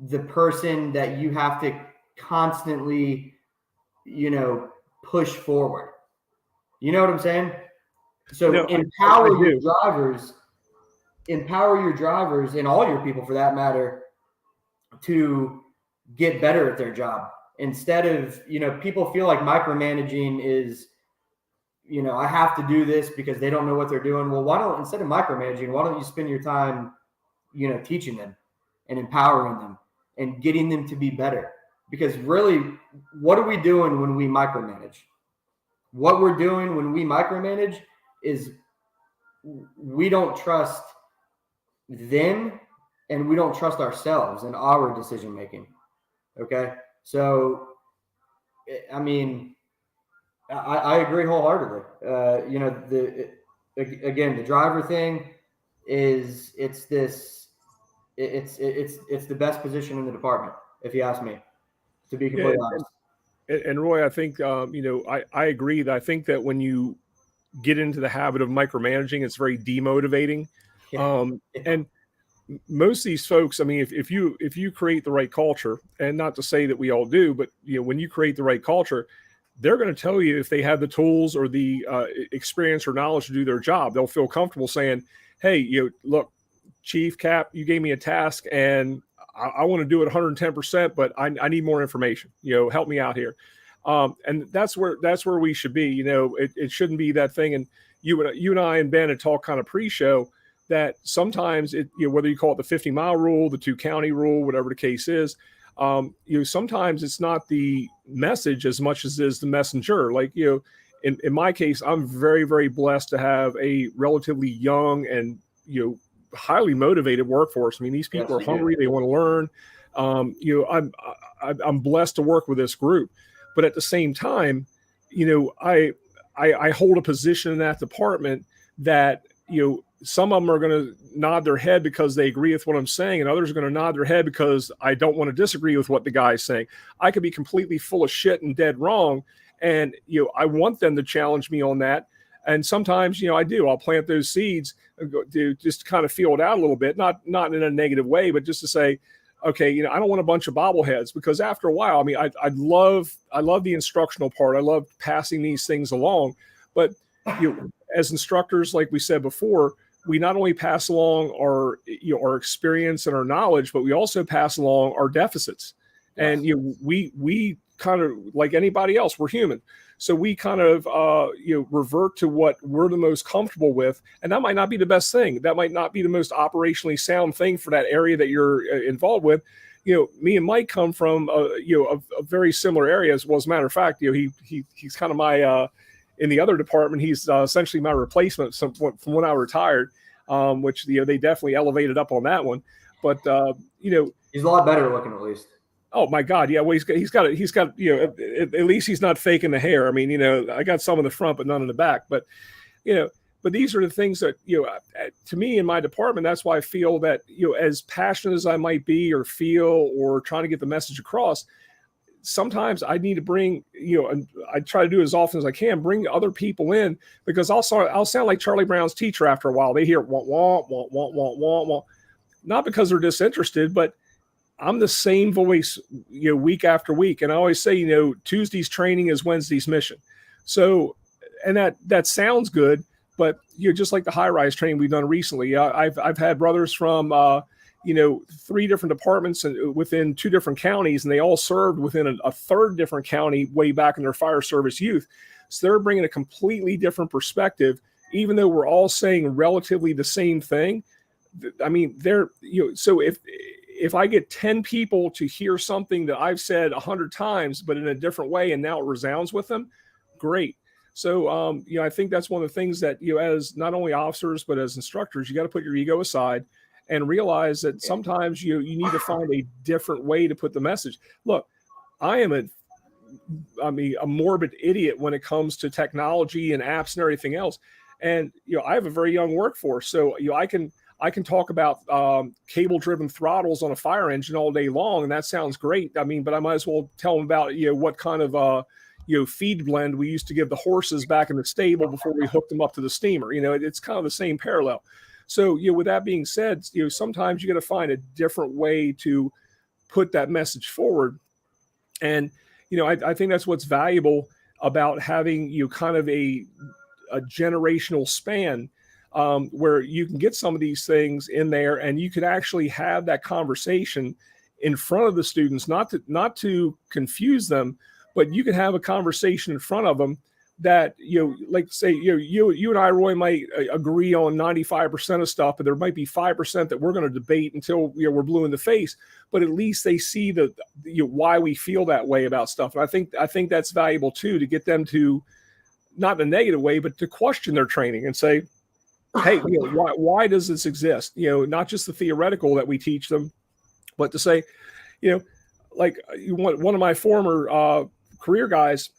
the person that you have to constantly, push forward. You know what I'm saying? So empower your drivers and all your people for that matter to get better at their job instead of, people feel like micromanaging is, I have to do this because they don't know what they're doing. Well, instead of micromanaging, why don't you spend your time, teaching them and empowering them and getting them to be better? Because really, what are we doing when we micromanage? What we're doing when we micromanage is we don't trust them and we don't trust ourselves in our decision making. Okay. So, I mean, I agree wholeheartedly. The driver thing is it's the best position in the department, if you ask me, to be completely honest. And Roy, I think, I agree that I think that when you get into the habit of micromanaging, it's very demotivating. Yeah. And most of these folks, I mean, if you create the right culture, and not to say that we all do, but when you create the right culture, they're going to tell you if they have the tools or the experience or knowledge to do their job. They'll feel comfortable saying, hey, look, Chief Cap, you gave me a task and I want to do it 110%, but I need more information, help me out here. And that's where we should be. It shouldn't be that thing. And you and I and Ben had talked kind of pre-show that sometimes whether you call it the 50-mile rule, the 2-county rule, whatever the case is, sometimes it's not the message as much as it is the messenger. Like, in my case, I'm very, very blessed to have a relatively young and, highly motivated workforce. I mean, these people are hungry. They want to learn. I'm blessed to work with this group, but at the same time, I hold a position in that department that, some of them are going to nod their head because they agree with what I'm saying, and others are going to nod their head because I don't want to disagree with what the guy's saying. I could be completely full of shit and dead wrong, and I want them to challenge me on that. And sometimes, I do. I'll plant those seeds to just kind of feel it out a little bit, not in a negative way, but just to say, okay, I don't want a bunch of bobbleheads, because after a while, I mean, I love the instructional part. I love passing these things along, but as instructors, like we said before, we not only pass along our experience and our knowledge, but we also pass along our deficits. Yes. And we kind of, like anybody else, we're human. So we kind of revert to what we're the most comfortable with, and that might not be the best thing. That might not be the most operationally sound thing for that area that you're involved with. Me and Mike come from a very similar areas. Well, as a matter of fact, he's kind of my in the other department, he's essentially my replacement from when I retired, which they definitely elevated up on that one. But he's a lot better looking, at least. Oh my God, yeah. Well, he's got at least he's not faking the hair. I mean, I got some in the front, but none in the back. But but these are the things that to me in my department. That's why I feel that as passionate as I might be or feel or trying to get the message across, sometimes I need to bring, and I try to do it as often as I can, bring other people in, because I'll sound like Charlie Brown's teacher after a while. They hear wah, wah, wah, wah, wah, wah, wah. Not because they're disinterested, but I'm the same voice, week after week. And I always say, Tuesday's training is Wednesday's mission. So, and that sounds good, but just like the high rise training we've done recently, I've had brothers from, 3 different departments and within 2 different counties, and they all served within a third different county way back in their fire service youth. So they're bringing a completely different perspective, even though we're all saying relatively the same thing. I mean, so if I get 10 people to hear something that I've said 100 times, but in a different way, and now it resounds with them, great. So, I think that's one of the things that, as not only officers, but as instructors, you got to put your ego aside and realize that sometimes you need to find a different way to put the message. Look, I am a morbid idiot when it comes to technology and apps and everything else. And, I have a very young workforce. So, I can talk about cable driven throttles on a fire engine all day long. And that sounds great. I mean, but I might as well tell them about, what kind of, feed blend we used to give the horses back in the stable before we hooked them up to the steamer. It's kind of the same parallel. So, with that being said, sometimes you got to find a different way to put that message forward. And, I think that's what's valuable about having kind of a generational span, where you can get some of these things in there and you could actually have that conversation in front of the students, not to confuse them, but you can have a conversation in front of them that, like say, you and I, Roy, might agree on 95% of stuff, but there might be 5% that we're going to debate until we're blue in the face. But at least they see why we feel that way about stuff. And I think that's valuable too, to get them to, not in a negative way, but to question their training and say, hey, why does this exist? Not just the theoretical that we teach them, but to say, like one of my former career guys,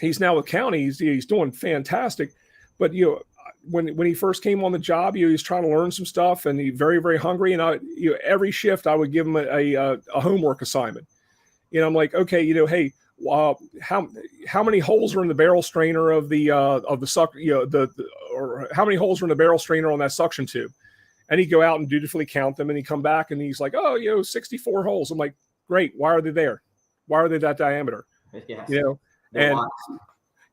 he's now with county. He's doing fantastic. But, when he first came on the job, he was trying to learn some stuff and he's very, very hungry. And every shift I would give him a homework assignment. I'm like, okay, hey, how many holes are in the barrel strainer of the suck, or how many holes are in the barrel strainer on that suction tube? And he'd go out and dutifully count them. And he'd come back and he's like, 64 holes. I'm like, great. Why are they there? Why are they that diameter? Yes. And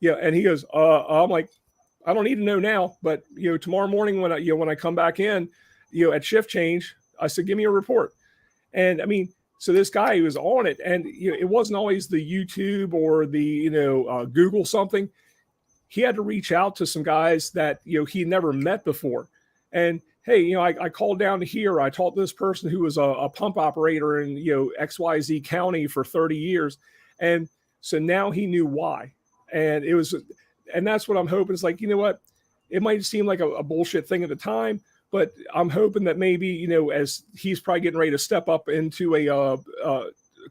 and he goes, I'm like, I don't need to know now, but tomorrow morning when I come back in, at shift change, I said, give me a report. And I mean, so this guy, he was on it, and it wasn't always the YouTube or the Google something. He had to reach out to some guys that he never met before, and hey, I called down to here. I taught this person who was a pump operator in XYZ county for 30 years, and so now he knew why, and that's what I'm hoping. It's like, what, it might seem like a bullshit thing at the time, but I'm hoping that maybe, as he's probably getting ready to step up into a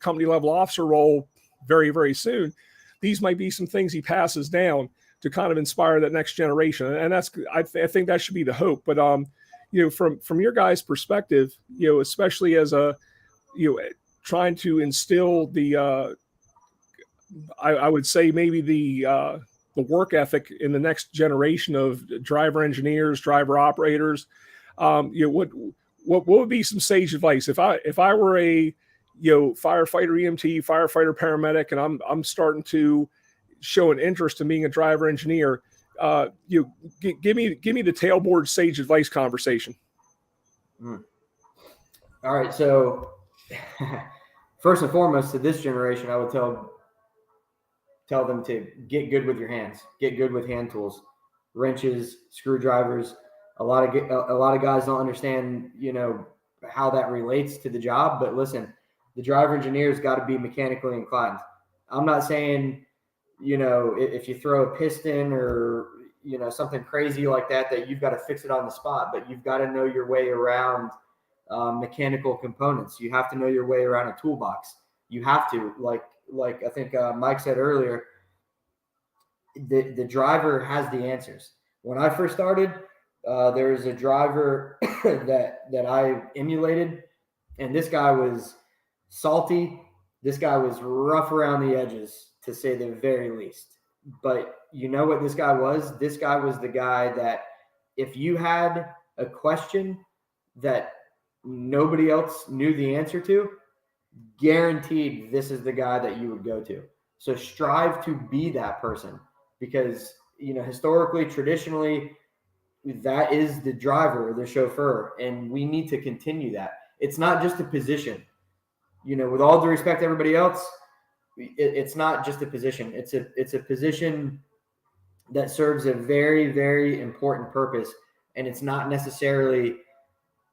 company level officer role very, very soon, these might be some things he passes down to kind of inspire that next generation. And I think that should be the hope. But, from your guys' perspective, especially as trying to instill the, I would say maybe the work ethic in the next generation of driver engineers, driver operators, what would be some sage advice if I were a firefighter, EMT, firefighter, paramedic, and I'm starting to show an interest in being a driver engineer? Give me the tailboard sage advice conversation. All right, so first and foremost, to this generation, I would tell them to get good with your hands, get good with hand tools, wrenches, screwdrivers. A lot of guys don't understand, how that relates to the job. But listen, the driver engineer's got to be mechanically inclined. I'm not saying, if you throw a piston or, something crazy like that you've got to fix it on the spot, but you've got to know your way around mechanical components. You have to know your way around a toolbox. You have to, like I think Mike said earlier, the driver has the answers. When I first started, there was a driver that I emulated, and this guy was salty. This guy was rough around the edges, to say the very least. But you know what this guy was? This guy was the guy that if you had a question that nobody else knew the answer to, guaranteed this is the guy that you would go to. So strive to be that person, because historically, traditionally, that is the driver, the chauffeur, and we need to continue that. It's not just a position. With all due respect to everybody else, it's not just a position. It's a position that serves a very, very important purpose, and it's not necessarily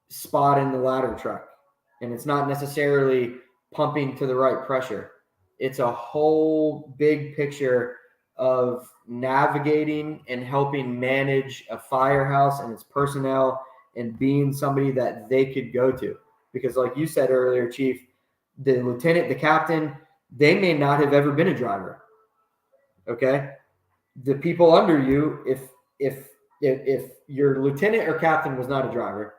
spotting the ladder truck, and it's not necessarily pumping to the right pressure. It's a whole big picture of navigating and helping manage a firehouse and its personnel and being somebody that they could go to. Because like you said earlier, Chief, the lieutenant, the captain, they may not have ever been a driver. Okay. The people under you, if your lieutenant or captain was not a driver,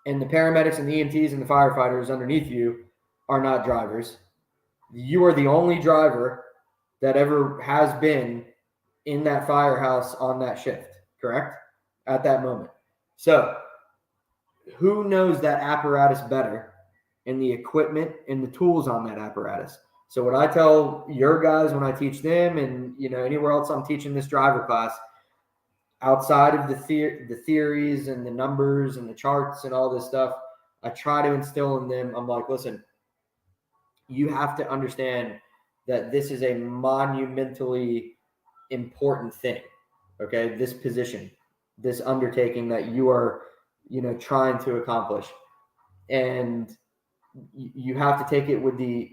and the paramedics and the EMTs and the firefighters underneath you are not drivers, you are the only driver that ever has been in that firehouse on that shift, correct? At that moment. So who knows that apparatus better and the equipment and the tools on that apparatus? So what I tell your guys when I teach them, and anywhere else I'm teaching this driver class, outside of the theories and the numbers and the charts and all this stuff, I try to instill in them. I'm like, listen, you have to understand that this is a monumentally important thing. Okay, this position, this undertaking that you are, trying to accomplish, and you have to take it with the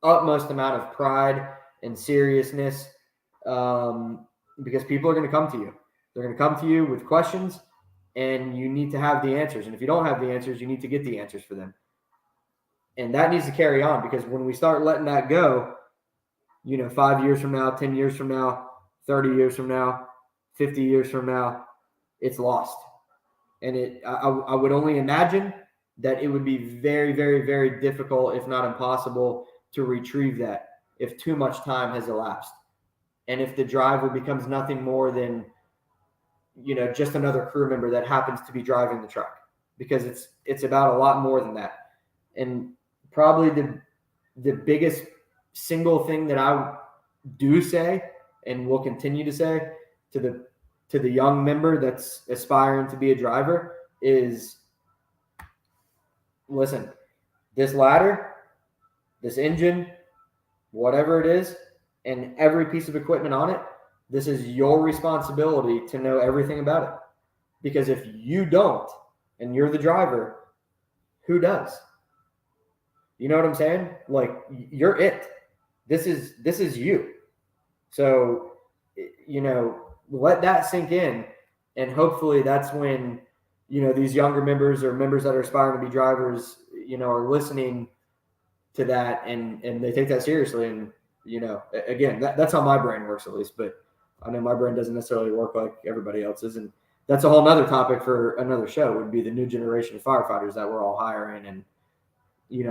utmost amount of pride and seriousness, because people are going to come to you. They're going to come to you with questions, and you need to have the answers. And if you don't have the answers, you need to get the answers for them. And that needs to carry on, because when we start letting that go, 5 years from now, 10 years from now, 30 years from now, 50 years from now, it's lost. And I would only imagine that it would be very, very, very difficult, if not impossible, to retrieve that if too much time has elapsed. And if the driver becomes nothing more than, just another crew member that happens to be driving the truck, because it's about a lot more than that. And probably the biggest single thing that I do say and will continue to say to the young member that's aspiring to be a driver is, listen, this ladder, this engine, whatever it is, and every piece of equipment on it, this is your responsibility to know everything about it. Because if you don't, and you're the driver, who does? You know what I'm saying? Like, you're it. This is you. So, let that sink in. And hopefully that's when, these younger members or members that are aspiring to be drivers, are listening to that and they take that seriously. And, again, that's how my brain works, at least. But I know my brain doesn't necessarily work like everybody else's. And that's a whole nother topic for another show, would be the new generation of firefighters that we're all hiring, and,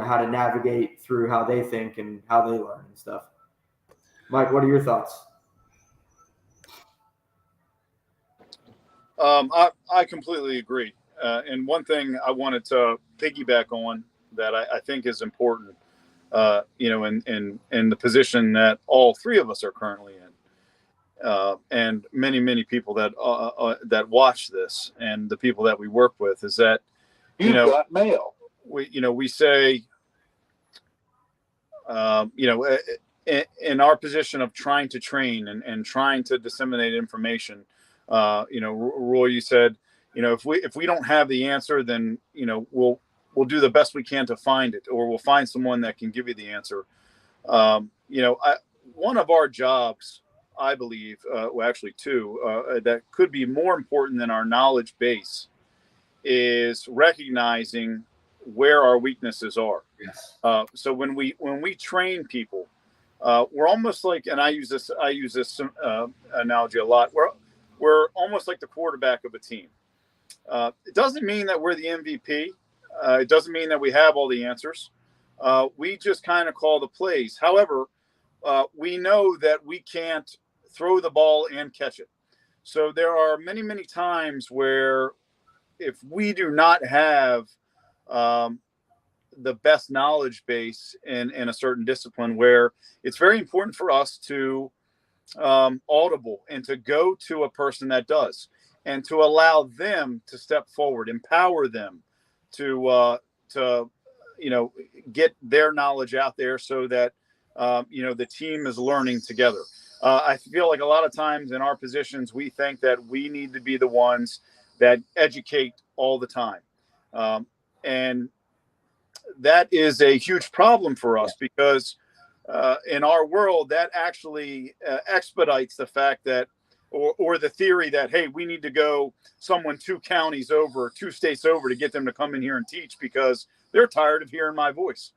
how to navigate through how they think and how they learn and stuff. Mike, what are your thoughts? I completely agree. And one thing I wanted to piggyback on that I think is important, in the position that all three of us are currently in, and many, many people that watch this, and the people that we work with, is that, got mail. We say, in our position of trying to train and trying to disseminate information, Roy, you said, if we don't have the answer, then, we'll do the best we can to find it, or we'll find someone that can give you the answer. One of our jobs, I believe, well, actually two, that could be more important than our knowledge base, is recognizing where our weaknesses are. Yes. So when we train people, we're almost like, and I use this analogy a lot. We're almost like the quarterback of a team. It doesn't mean that we're the MVP. It doesn't mean that we have all the answers. We just kind of call the plays. However, we know that we can't throw the ball and catch it. So there are many, many times where, if we do not have the best knowledge base in a certain discipline, where it's very important for us to audible and to go to a person that does, and to allow them to step forward, empower them to get their knowledge out there, so that the team is learning together. I feel like a lot of times in our positions, we think that we need to be the ones that educate all the time. And that is a huge problem for us, because in our world, that actually expedites the fact that or the theory that, hey, we need to go someone 2 counties over, 2 states over to get them to come in here and teach because they're tired of hearing my voice.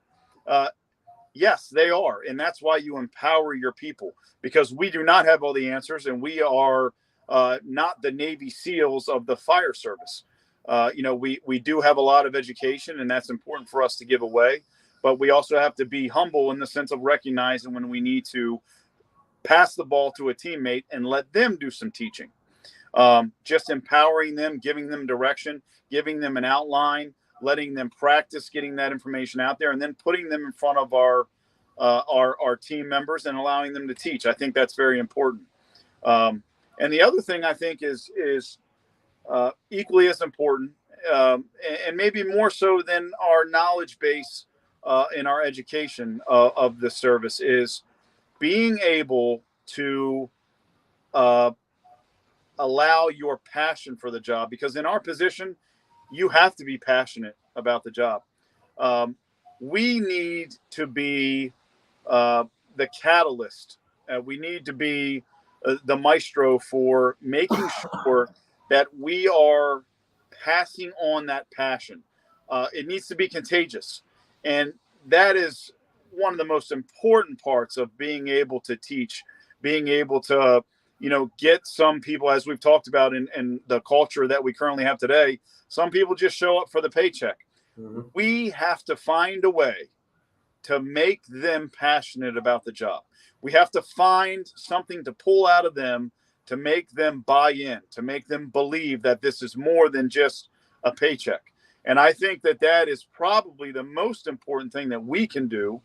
Yes, they are. And that's why you empower your people, because we do not have all the answers, and we are not the Navy SEALs of the fire service. We do have a lot of education, and that's important for us to give away. But we also have to be humble in the sense of recognizing when we need to pass the ball to a teammate and let them do some teaching. Just empowering them, giving them direction, giving them an outline, letting them practice getting that information out there, and then putting them in front of our team members and allowing them to teach. I think that's very important. And the other thing I think is equally as important, and maybe more so than our knowledge base in our education of the service, is being able to allow your passion for the job, because in our position, you have to be passionate about the job. We need to be the catalyst. We need to be the maestro for making sure that we are passing on that passion. It needs to be contagious. And that is one of the most important parts of being able to teach, being able to, get some people, as we've talked about in the culture that we currently have today, some people just show up for the paycheck. Mm-hmm. We have to find a way to make them passionate about the job. We have to find something to pull out of them to make them buy in, to make them believe that this is more than just a paycheck. And I think that is probably the most important thing that we can do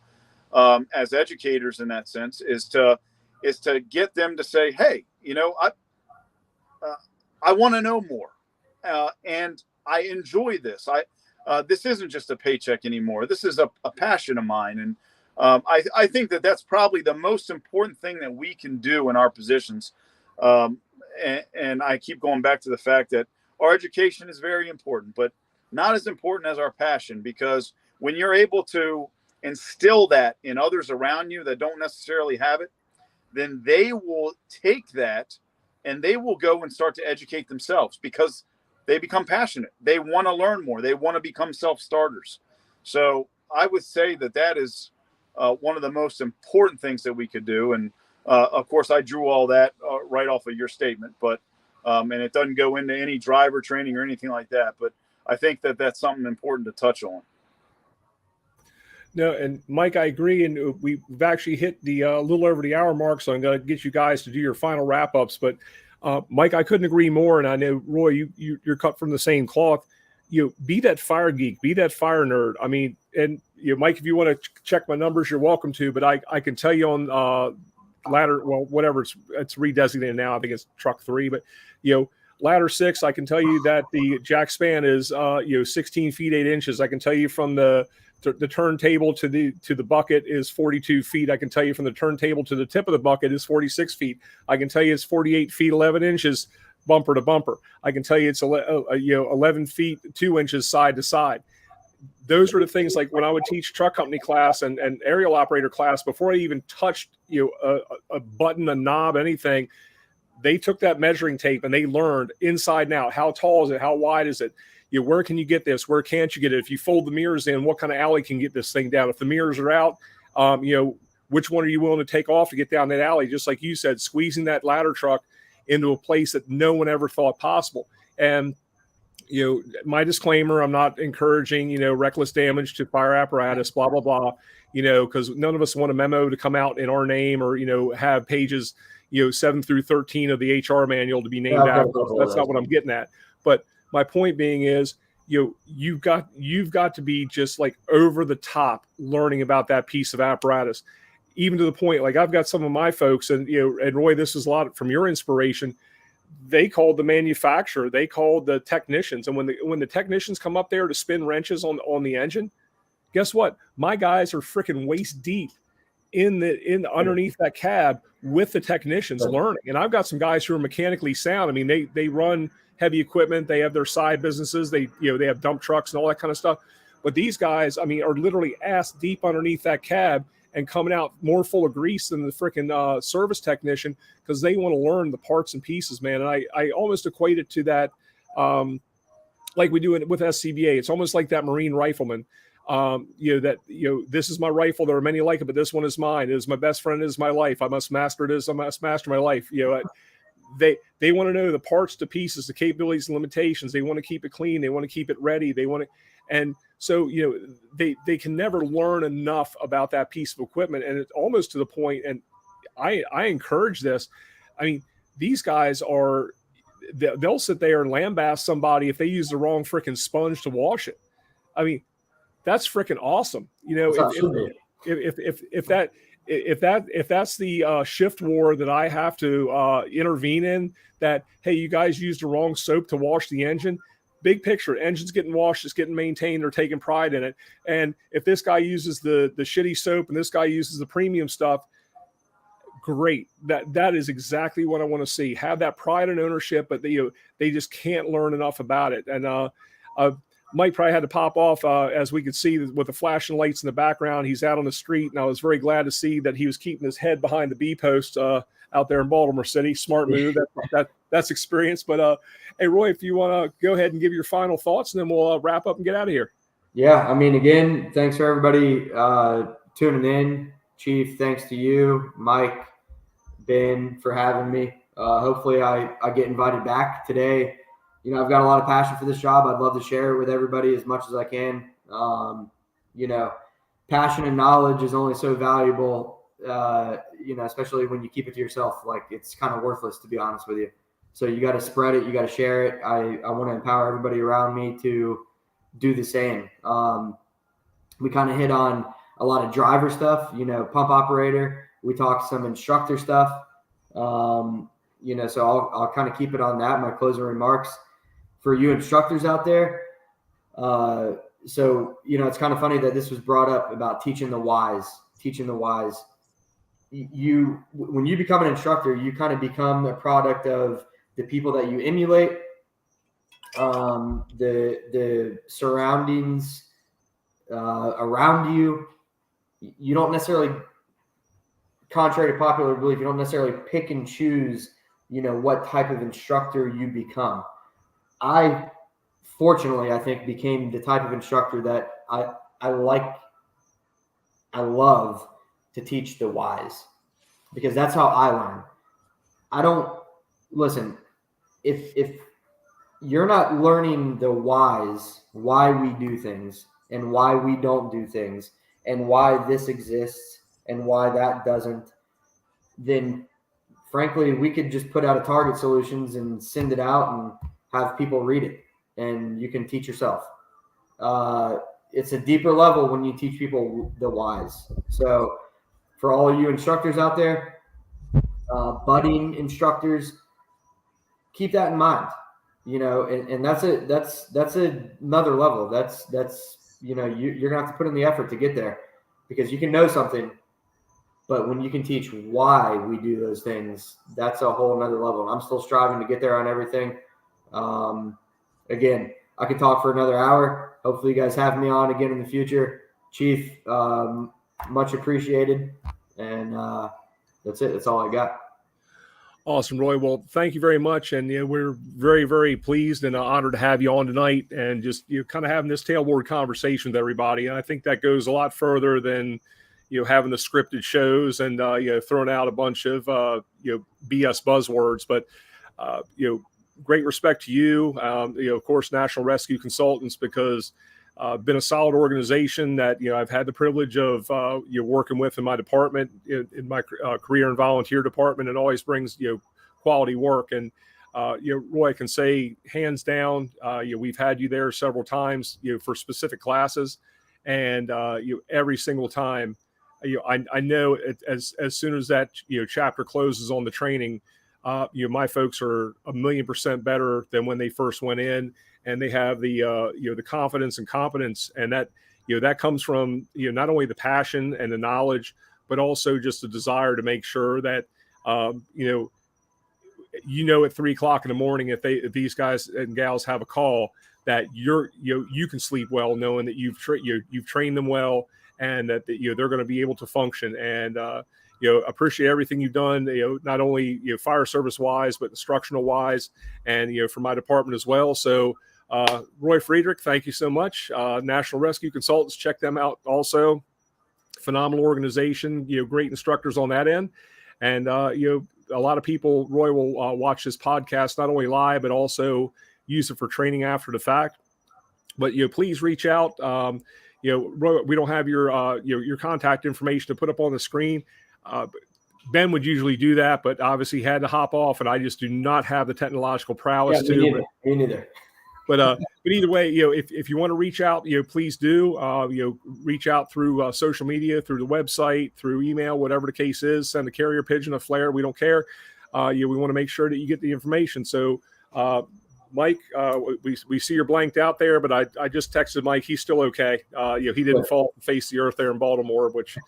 as educators in that sense, is to get them to say, hey, I want to know more. And I enjoy this. This isn't just a paycheck anymore. This is a passion of mine. And I think that's probably the most important thing that we can do in our positions. And I keep going back to the fact that our education is very important, but not as important as our passion, because when you're able to instill that in others around you that don't necessarily have it, then they will take that and they will go and start to educate themselves, because they become passionate. They want to learn more. They want to become self-starters. So I would say that is one of the most important things that we could do. And of course, I drew all that right off of your statement, but and it doesn't go into any driver training or anything like that. But I think that's something important to touch on. No, and Mike, I agree. And we've actually hit the little over the hour mark, so I'm going to get you guys to do your final wrap-ups. But Mike, I couldn't agree more. And I know, Roy, you're cut from the same cloth. Be that fire geek, be that fire nerd. I mean, and Mike, if you want to check my numbers, you're welcome to. But I can tell you on ladder, well, whatever it's redesignated now. I think it's truck 3. But ladder 6, I can tell you that the jack span is 16 feet 8 inches. I can tell you from the turntable to the bucket is 42 feet. I can tell you from the turntable to the tip of the bucket is 46 feet. I can tell you it's 48 feet 11 inches bumper to bumper. I can tell you it's 11 feet 2 inches side to side. Those are the things, like when I would teach truck company class and aerial operator class, before I even touched a button, a knob, anything, they took that measuring tape and they learned inside and out. How tall is it? How wide is it? Where can you get this? Where can't you get it? If you fold the mirrors in, what kind of alley can get this thing down? If the mirrors are out, which one are you willing to take off to get down that alley? Just like you said, squeezing that ladder truck into a place that no one ever thought possible. And, my disclaimer, I'm not encouraging, reckless damage to fire apparatus, blah, blah, blah, because none of us want a memo to come out in our name or, have pages, 7 through 13 of the HR manual to be named out. That's not what I'm getting at. But my point being is, you've got to be just like over the top learning about that piece of apparatus, even to the point, like I've got some of my folks, and and Roy, this is a lot from your inspiration. They called the manufacturer, they called the technicians, and when the technicians come up there to spin wrenches on the engine, guess what? My guys are freaking waist deep in underneath that cab with the technicians learning. And I've got some guys who are mechanically sound. I mean, they run heavy equipment, they have their side businesses, they have dump trucks and all that kind of stuff. But these guys, I mean, are literally ass deep underneath that cab, and coming out more full of grease than the freaking service technician, because they want to learn the parts and pieces, man. And I almost equate it to that, like we do it with SCBA. It's almost like that Marine rifleman. This is my rifle. There are many like it, but this one is mine. It is my best friend. It is my life. I must master it. I must master my life. They want to know the parts, the pieces, the capabilities and limitations. They want to keep it clean. They want to keep it ready. They want to, and so, they can never learn enough about that piece of equipment. And it's almost to the point, and I encourage this. I mean, these guys they'll sit there and lambaste somebody if they use the wrong freaking sponge to wash it. I mean, that's freaking awesome. If that's the shift war that I have to intervene in, that, hey, you guys used the wrong soap to wash the engine. Big picture, engine's getting washed, it's getting maintained, they're taking pride in it. And if this guy uses the shitty soap and this guy uses the premium stuff, great. That is exactly what I want to see. Have that pride and ownership, but they just can't learn enough about it. And Mike probably had to pop off, as we could see with the flashing lights in the background. He's out on the street, and I was very glad to see that he was keeping his head behind the B post out there in Baltimore City. Smart move. That's experience. But hey, Roy, if you want to go ahead and give your final thoughts, and then we'll wrap up and get out of here. Yeah, I mean, again, thanks for everybody tuning in. Chief, thanks to you, Mike, Ben, for having me. Hopefully I get invited back today. I've got a lot of passion for this job. I'd love to share it with everybody as much as I can. Passion and knowledge is only so valuable, especially when you keep it to yourself. Like, it's kind of worthless, to be honest with you. So you got to spread it. You got to share it. I want to empower everybody around me to do the same. We kind of hit on a lot of driver stuff, pump operator. We talked some instructor stuff, so I'll kind of keep it on that, my closing remarks. For you instructors out there, it's kind of funny that this was brought up about teaching the whys. When you become an instructor, you kind of become a product of the people that you emulate, the surroundings around you. You don't necessarily, contrary to popular belief, you don't necessarily pick and choose, what type of instructor you become. I think became the type of instructor that I love to teach the whys, because that's how I learn. If you're not learning the whys, why we do things and why we don't do things and why this exists and why that doesn't, then frankly, we could just put out a Target Solutions and send it out and have people read it, and you can teach yourself. It's a deeper level when you teach people the whys. So for all you instructors out there, budding instructors, keep that in mind, and that's another level. That's you're gonna have to put in the effort to get there, because you can know something, but when you can teach why we do those things, that's a whole nother level. I'm still striving to get there on everything. Again, I could talk for another hour. Hopefully you guys have me on again in the future. Chief, much appreciated. And that's it. That's all I got. Awesome, Roy. Well, thank you very much. And we're very, very pleased and honored to have you on tonight, and just kind of having this tailboard conversation with everybody. And I think that goes a lot further than having the scripted shows and throwing out a bunch of BS buzzwords. But great respect to you. Of course, National Rescue Consultants, because been a solid organization that I've had the privilege of working with in my department, in my career and volunteer department. It always brings quality work. And Roy, I can say hands down, we've had you there several times for specific classes, and every single time, I know as soon as that chapter closes on the training, my folks are 1,000,000% better than when they first went in, and they have the the confidence and competence, and that that comes from not only the passion and the knowledge, but also just the desire to make sure that at 3:00 in the morning, if these guys and gals have a call, that you can sleep well knowing that you've trained them well, and that they're going to be able to function. And appreciate everything you've done. Not only fire service wise, but instructional wise, and for my department as well. So Roy Friedrich, thank you so much. National Rescue Consultants, check them out also. Phenomenal organization, great instructors on that end. And, a lot of people, Roy will watch this podcast, not only live, but also use it for training after the fact. But, please reach out. Roy, we don't have your contact information to put up on the screen. Ben would usually do that, but obviously had to hop off, and I just do not have the technological prowess Me neither. But either way, if you want to reach out, please do. Reach out through social media, through the website, through email, whatever the case is. Send a carrier pigeon, a flare. We don't care. We want to make sure that you get the information. So, Mike, we see you're blanked out there, but I just texted Mike. He's still okay. He didn't fall face the earth there in Baltimore, which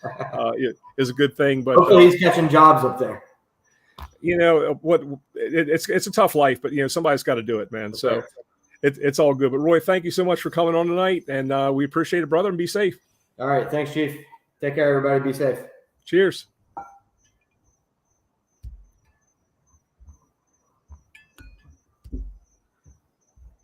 is a good thing. But hopefully he's catching jobs up there. It's a tough life, but somebody's got to do it, man. So. It's all good. But Roy, thank you so much for coming on tonight, and we appreciate it, brother, and be safe. All right. Thanks, Chief. Take care, everybody. Be safe. Cheers.